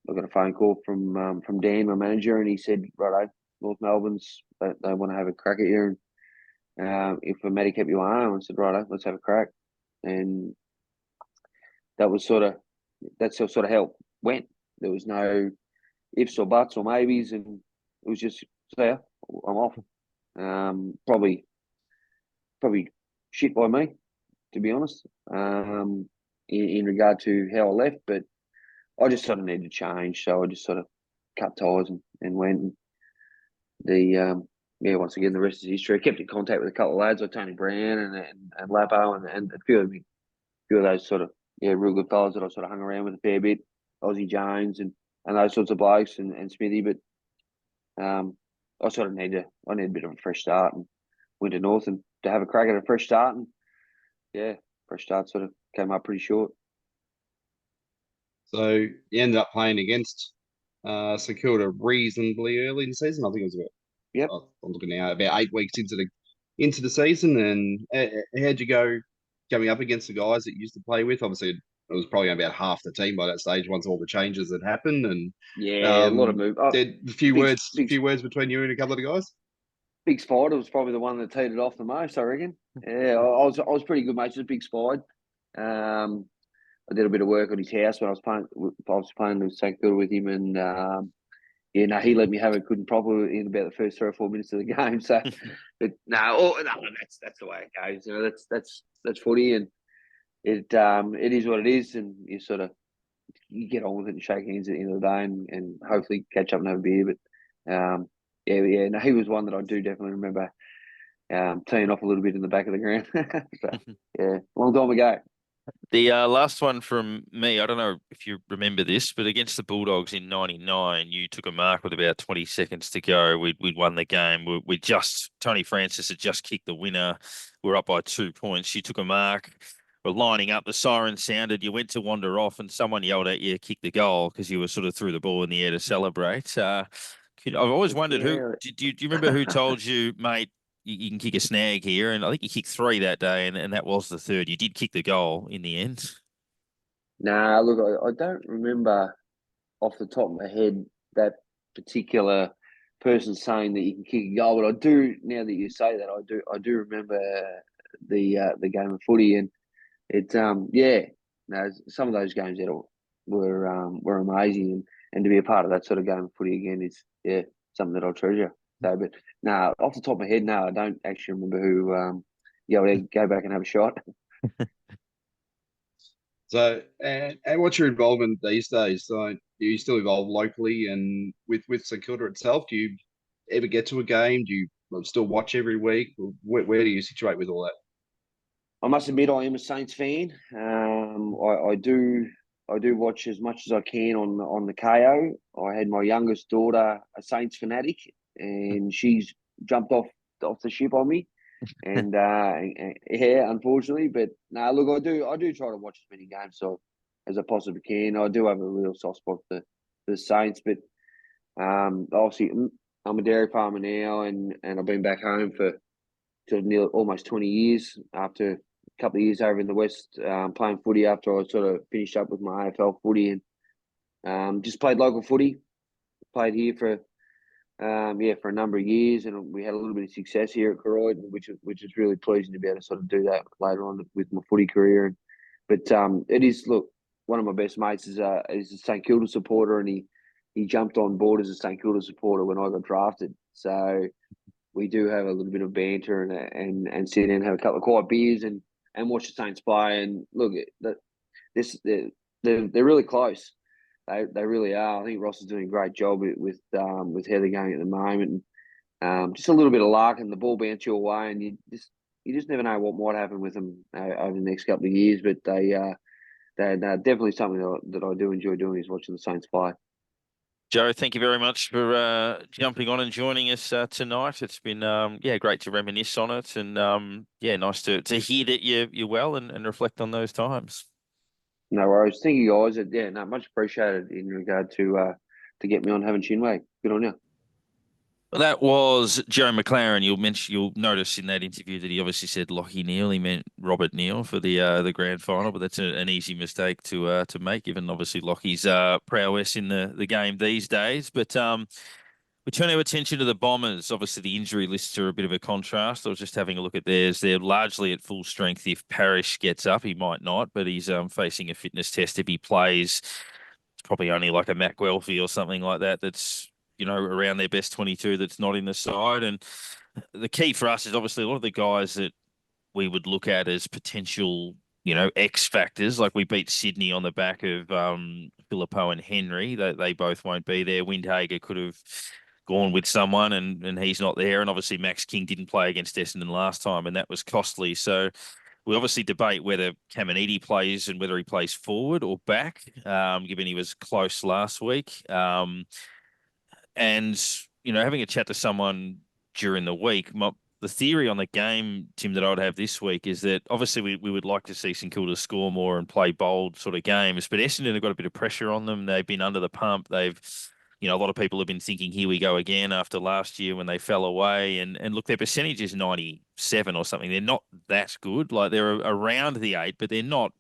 I got a phone call from Dan, my manager, and he said, "Righto, North Melbourne's they want to have a crack at you, and if we're Matty kept you on," I said, "Righto, let's have a crack," and that was sort of how it went. There was no ifs or buts or maybes, and it was just, "Yeah, I'm off." Probably shit by me, to be honest, in regard to how I left, but I just sort of needed to change, so I just sort of cut ties and went. And once again, the rest is history. I kept in contact with a couple of lads like Tony Brown and Labo and a few of those sort of real good fellas that I sort of hung around with a fair bit, Aussie Jones and those sorts of blokes and Smithy. But I sort of need a bit of a fresh start and went to North and to have a crack at a fresh start. And fresh start sort of came up pretty short. So you ended up playing against St Kilda reasonably early in the season. I think it was I'm looking now about 8 weeks into the season. And how'd you go coming up against the guys that you used to play with? Obviously, it was probably about half the team by that stage once all the changes had happened. And a lot of move. A few words between you and a couple of the guys. Big Spider was probably the one that teed it off the most, I reckon. Yeah, I was pretty good mates with Big Spider. I did a bit of work on his house when I was playing with St Kilda with him, and he let me have a good and proper in about the first 3 or 4 minutes of the game. So, but that's the way it goes. You know, that's footy, and it is what it is, and you get on with it and shake hands at the end of the day, and hopefully catch up and have a beer. But he was one that I do definitely remember teeing off a little bit in the back of the ground. So, long time ago. The last one from me, I don't know if you remember this, but against the Bulldogs in '99, you took a mark with about 20 seconds to go. We'd won the game. Tony Francis had just kicked the winner. We're up by 2 points. You took a mark. We're lining up. The siren sounded. You went to wander off, and someone yelled at you, "Kick the goal," because you were sort of threw the ball in the air to celebrate. I've always wondered who. Do you remember who told you, mate? You can kick a snag here, and I think you kicked 3 that day, and that was the third. You did kick the goal in the end. Nah, look, I don't remember off the top of my head that particular person saying that you can kick a goal, but I do, now that you say that, I do remember the game of footy, and some of those games that were amazing, and to be a part of that sort of game of footy again is something that I'll treasure. So, but no, off the top of my head, no, I don't actually remember who. Go back and have a shot. So, and what's your involvement these days? So, do you still involved locally and with St Kilda itself? Do you ever get to a game? Do you still watch every week? Where do you situate with all that? I must admit, I am a Saints fan. I do watch as much as I can on the KO. I had my youngest daughter a Saints fanatic, and she's jumped off the ship on me. And unfortunately, but no, look, I do try to watch as many games as I possibly can. I do have a real soft spot for the Saints, but obviously I'm a dairy farmer now, and I've been back home for nearly almost 20 years after a couple of years over in the West playing footy after I sort of finished up with my AFL footy, and just played local footy. Played here for a number of years, and we had a little bit of success here at Koroyd, which is really pleasing to be able to sort of do that later on with my footy career. But it is, look, one of my best mates is a St Kilda supporter, and he jumped on board as a St Kilda supporter when I got drafted. So we do have a little bit of banter and sit down and have a couple of quiet beers and watch the Saints play. And look, they're really close. They really are. I think Ross is doing a great job with how they're going at the moment. Just a little bit of luck, and the ball bounce your way, and you just never know what might happen with them over the next couple of years. But they're definitely something that I do enjoy doing is watching the Saints play. Joe, thank you very much for jumping on and joining us tonight. It's been great to reminisce on it, and nice to hear that you're well and reflect on those times. No worries. Thank you, guys. Much appreciated in regard to get me on having Chinway. Good on you. Well, that was Joe Mclaren. You'll notice in that interview that he obviously said Lachie Neale. He meant Robert Neale for the grand final, but that's an easy mistake to make, given obviously Lachie's prowess in the game these days. But we turn our attention to the Bombers. Obviously, the injury lists are a bit of a contrast. I was just having a look at theirs. They're largely at full strength. If Parrish gets up, he might not, but he's facing a fitness test. If he plays, it's probably only like a Mac Guelphy or something like that that's, around their best 22 that's not in the side. And the key for us is obviously a lot of the guys that we would look at as potential, X factors. Like we beat Sydney on the back of Philippou and Henry. They both won't be there. Windhager could have gone with someone, and he's not there. And obviously Max King didn't play against Essendon last time, and that was costly. So we obviously debate whether Caminiti plays and whether he plays forward or back, given he was close last week. And, having a chat to someone during the week, the theory on the game, Tim, that I would have this week is that obviously we would like to see St Kilda score more and play bold sort of games, but Essendon have got a bit of pressure on them. They've been under the pump. They've, a lot of people have been thinking, here we go again after last year when they fell away. And look, their percentage is 97 or something. They're not that good. Like, they're around the 8, but they're not,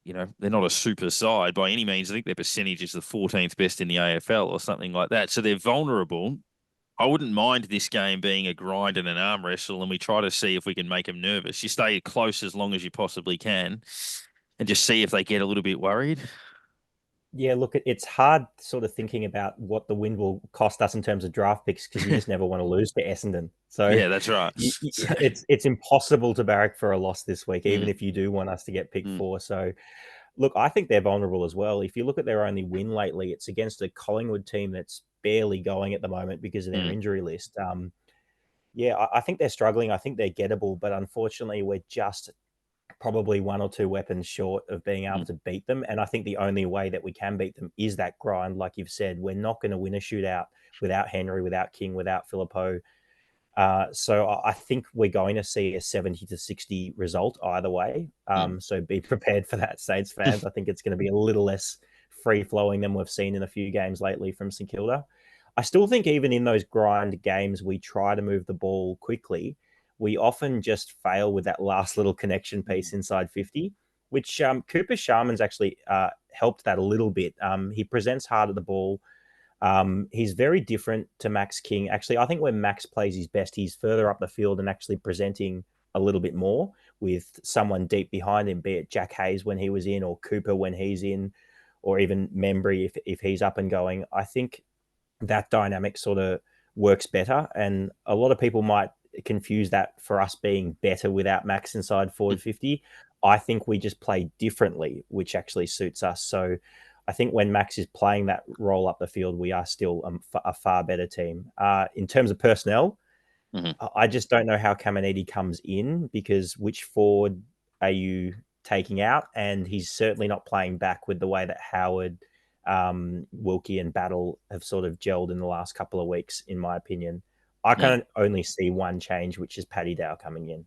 they're not a super side by any means. I think their percentage is the 14th best in the AFL or something like that. So they're vulnerable. I wouldn't mind this game being a grind and an arm wrestle, and we try to see if we can make them nervous. You stay close as long as you possibly can and just see if they get a little bit worried. Yeah, look, it's hard sort of thinking about what the win will cost us in terms of draft picks, because you just never want to lose to Essendon. So yeah, that's right. It's impossible to barrack for a loss this week, even if you do want us to get pick 4. So look, I think they're vulnerable as well. If you look at their only win lately, it's against a Collingwood team that's barely going at the moment because of their injury list. I think they're struggling. I think they're gettable, but unfortunately, we're just probably one or two weapons short of being able to beat them. And I think the only way that we can beat them is that grind. Like you've said, we're not going to win a shootout without Henry, without King, without Philippou. So I think we're going to see a 70-60 result either way. So be prepared for that, Saints fans. I think it's going to be a little less free-flowing than we've seen in a few games lately from St Kilda. I still think even in those grind games, we try to move the ball quickly. We often just fail with that last little connection piece inside 50, which Cooper Sharman's actually helped that a little bit. He presents hard at the ball. He's very different to Max King. Actually, I think when Max plays his best, he's further up the field and actually presenting a little bit more with someone deep behind him, be it Jack Hayes when he was in, or Cooper when he's in, or even Membry if he's up and going. I think that dynamic sort of works better. And a lot of people might confuse that for us being better without Max inside forward 50. I think we just play differently, which actually suits us. So I think when Max is playing that role up the field, we are still a far better team. In terms of personnel, I just don't know how Caminiti comes in, because which forward are you taking out? And he's certainly not playing back with the way that Howard, Wilkie and Battle have sort of gelled in the last couple of weeks, in my opinion. I can only see one change, which is Paddy Dow coming in.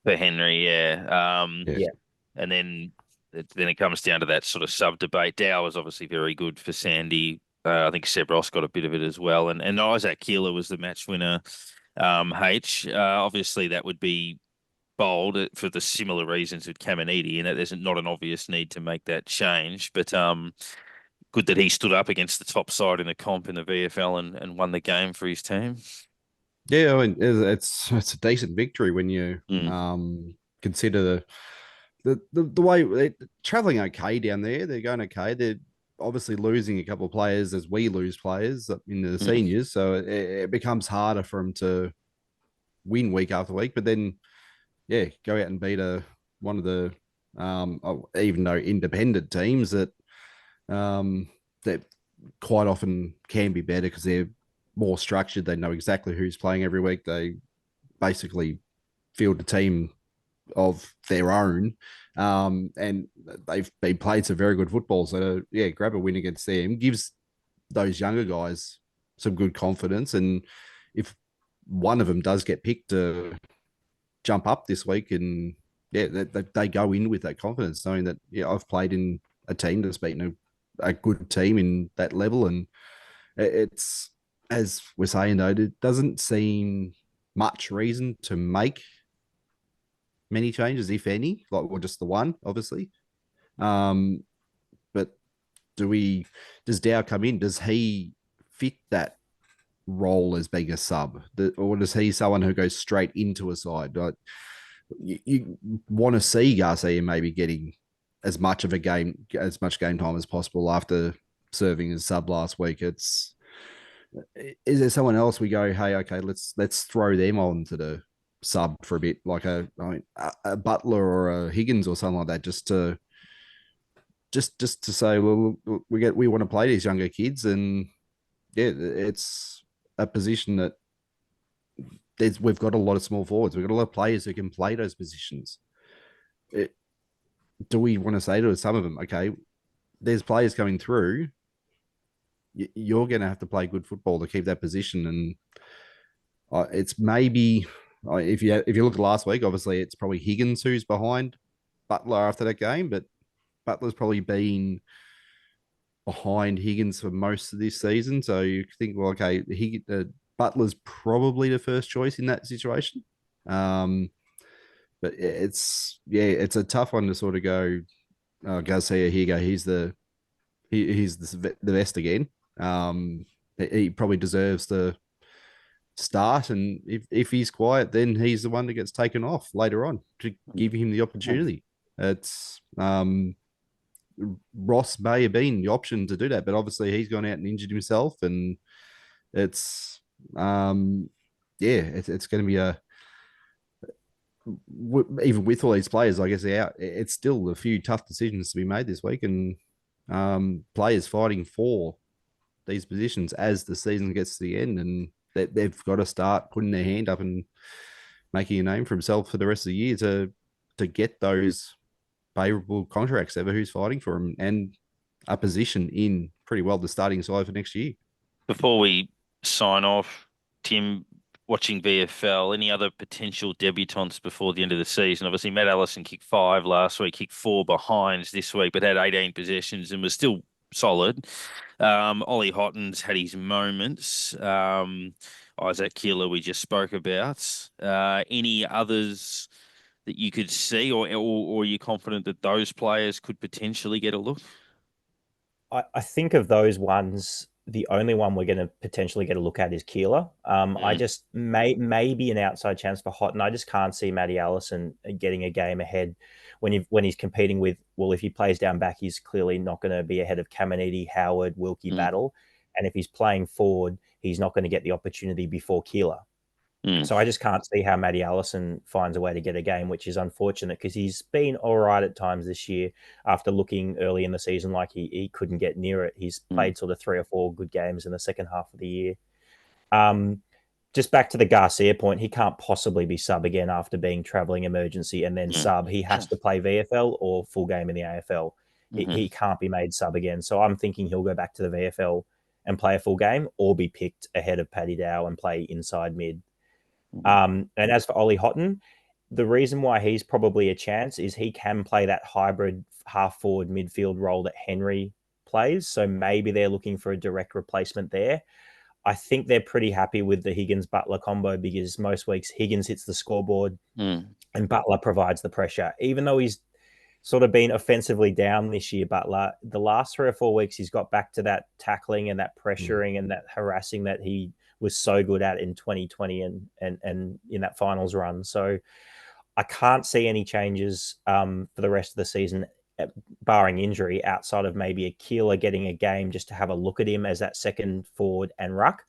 For Henry, yeah. Yeah. And then it comes down to that sort of sub-debate. Dow was obviously very good for Sandy. I think Seb Ross got a bit of it as well. And Isaac Keeler was the match winner, obviously, that would be bold for the similar reasons with Caminiti, and that there's not an obvious need to make that change. But good that he stood up against the top side in the comp in the VFL and won the game for his team. Yeah, I mean, it's a decent victory when you consider the way they're traveling okay down there. They're going okay. They're obviously losing a couple of players as we lose players into the seniors, so it becomes harder for them to win week after week. But then, go out and beat one of the even though independent teams that quite often can be better because they're more structured. They know exactly who's playing every week. They basically field a team of their own, and they've been played some very good football. So grab a win against them gives those younger guys some good confidence. And if one of them does get picked to jump up this week, and they go in with that confidence, knowing that I've played in a team that's beaten a good team in that level. And it's, as we're saying though, it doesn't seem much reason to make many changes, if any, or just the one, obviously. But does Dow come in? Does he fit that role as being a sub, or does he someone who goes straight into a side? Like, you want to see Garcia maybe getting as much game time as possible after serving as sub last week. Is there someone else we go, hey, okay, let's throw them on to the sub for a bit, like a Butler or a Higgins or something like that, just to just to say, well, we want to play these younger kids, and yeah, it's a position that we've got a lot of small forwards. We've got a lot of players who can play those positions. Do we want to say to some of them, okay, there's players coming through, you're going to have to play good football to keep that position, and it's maybe if you look at last week, obviously it's probably Higgins who's behind Butler after that game, but Butler's probably been behind Higgins for most of this season. So you think, well, okay, Butler's probably the first choice in that situation. But it's a tough one to sort of go. Oh, Garcia, here you go. He's the best again. He probably deserves to start, and if he's quiet, then he's the one that gets taken off later on to give him the opportunity. It's Ross may have been the option to do that, but obviously he's gone out and injured himself, and it's it's going to be even with all these players, I guess, out, it's still a few tough decisions to be made this week, and players fighting for these positions as the season gets to the end, and they've got to start putting their hand up and making a name for himself for the rest of the year to get those favourable contracts ever who's fighting for them and a position in pretty well the starting side for next year. Before we sign off, Tim, watching VFL, any other potential debutants before the end of the season? Obviously, Matt Allison kicked 5 last week, kicked 4 behinds this week, but had 18 possessions and was still solid. Ollie Hotton's had his moments. Isaac Keeler we just spoke about. Any others that you could see, or are you confident that those players could potentially get a look? I think of those ones, the only one we're going to potentially get a look at is Keeler. I just maybe an outside chance for Houghton. I just can't see Matty Allison getting a game ahead when he's competing with, well, if he plays down back, he's clearly not going to be ahead of Caminiti, Howard, Wilkie, Battle. And if he's playing forward, he's not going to get the opportunity before Keeler. So I just can't see how Matty Allison finds a way to get a game, which is unfortunate because he's been all right at times this year after looking early in the season like he couldn't get near it. He's played sort of 3 or 4 good games in the second half of the year. Just back to the Garcia point, he can't possibly be sub again after being travelling emergency and then sub. He has to play VFL or full game in the AFL. He can't be made sub again. So I'm thinking he'll go back to the VFL and play a full game or be picked ahead of Paddy Dow and play inside mid. And as for Ollie Houghton, the reason why he's probably a chance is he can play that hybrid half-forward midfield role that Henry plays. So maybe they're looking for a direct replacement there. I think they're pretty happy with the Higgins-Butler combo because most weeks Higgins hits the scoreboard and Butler provides the pressure. Even though he's sort of been offensively down this year, Butler, the last 3 or 4 weeks he's got back to that tackling and that pressuring and that harassing that he was so good at in 2020 and in that finals run. So I can't see any changes for the rest of the season, barring injury, outside of maybe a Keeler getting a game just to have a look at him as that second forward and ruck,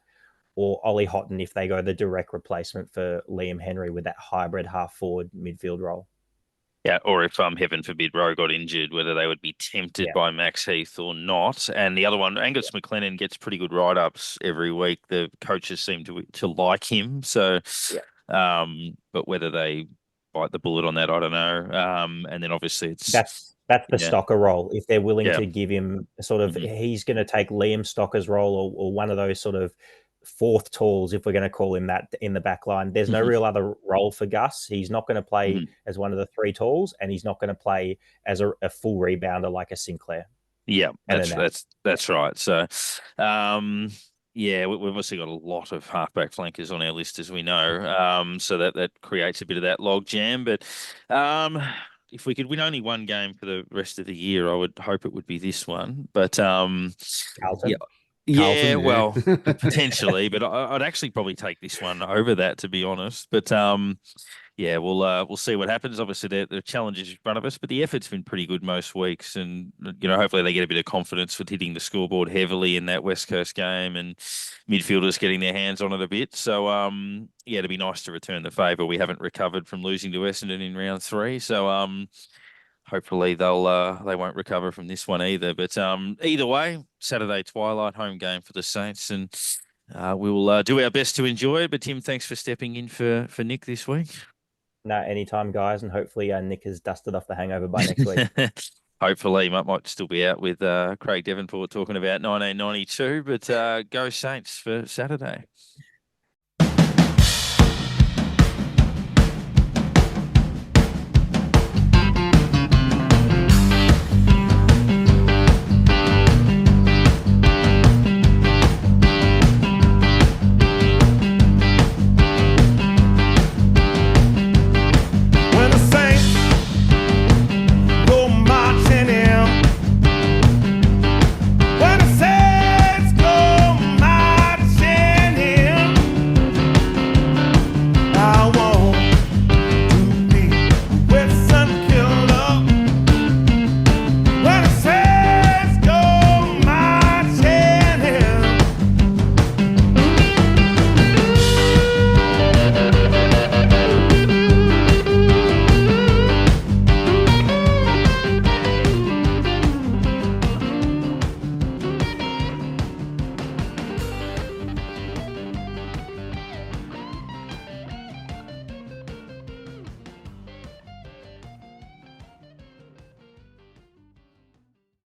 or Ollie Houghton if they go the direct replacement for Liam Henry with that hybrid half-forward midfield role. Yeah, or if heaven forbid Rowe got injured, whether they would be tempted by Max Heath or not. And the other one, Angus McLennan gets pretty good write-ups every week. The coaches seem to like him. So, but whether they bite the bullet on that, I don't know. And then obviously it's that's the Stocker role. If they're willing to give him sort of, he's going to take Liam Stocker's role or one of those sort of fourth talls, if we're going to call him that, in the back line. There's no real other role for Gus. He's not going to play as one of the 3 talls, and he's not going to play as a full rebounder like a Sinclair. Yeah, that's right. So, we've obviously got a lot of halfback flankers on our list, as we know. So that creates a bit of that log jam. But if we could win only one game for the rest of the year, I would hope it would be this one. But Carlton. Yeah, well, potentially, but I'd actually probably take this one over that, to be honest. But we'll see what happens. Obviously, there are challenges in front of us, but the effort's been pretty good most weeks, and hopefully they get a bit of confidence with hitting the scoreboard heavily in that West Coast game, and midfielders getting their hands on it a bit. So, it'd be nice to return the favour. We haven't recovered from losing to Essendon in round 3, so hopefully they won't recover from this one either. But either way, Saturday twilight home game for the Saints, and we will do our best to enjoy it. But Tim, thanks for stepping in for Nick this week. No, anytime, guys, and hopefully Nick has dusted off the hangover by next week. Hopefully, might still be out with Craig Devonport talking about 1992. But go Saints for Saturday.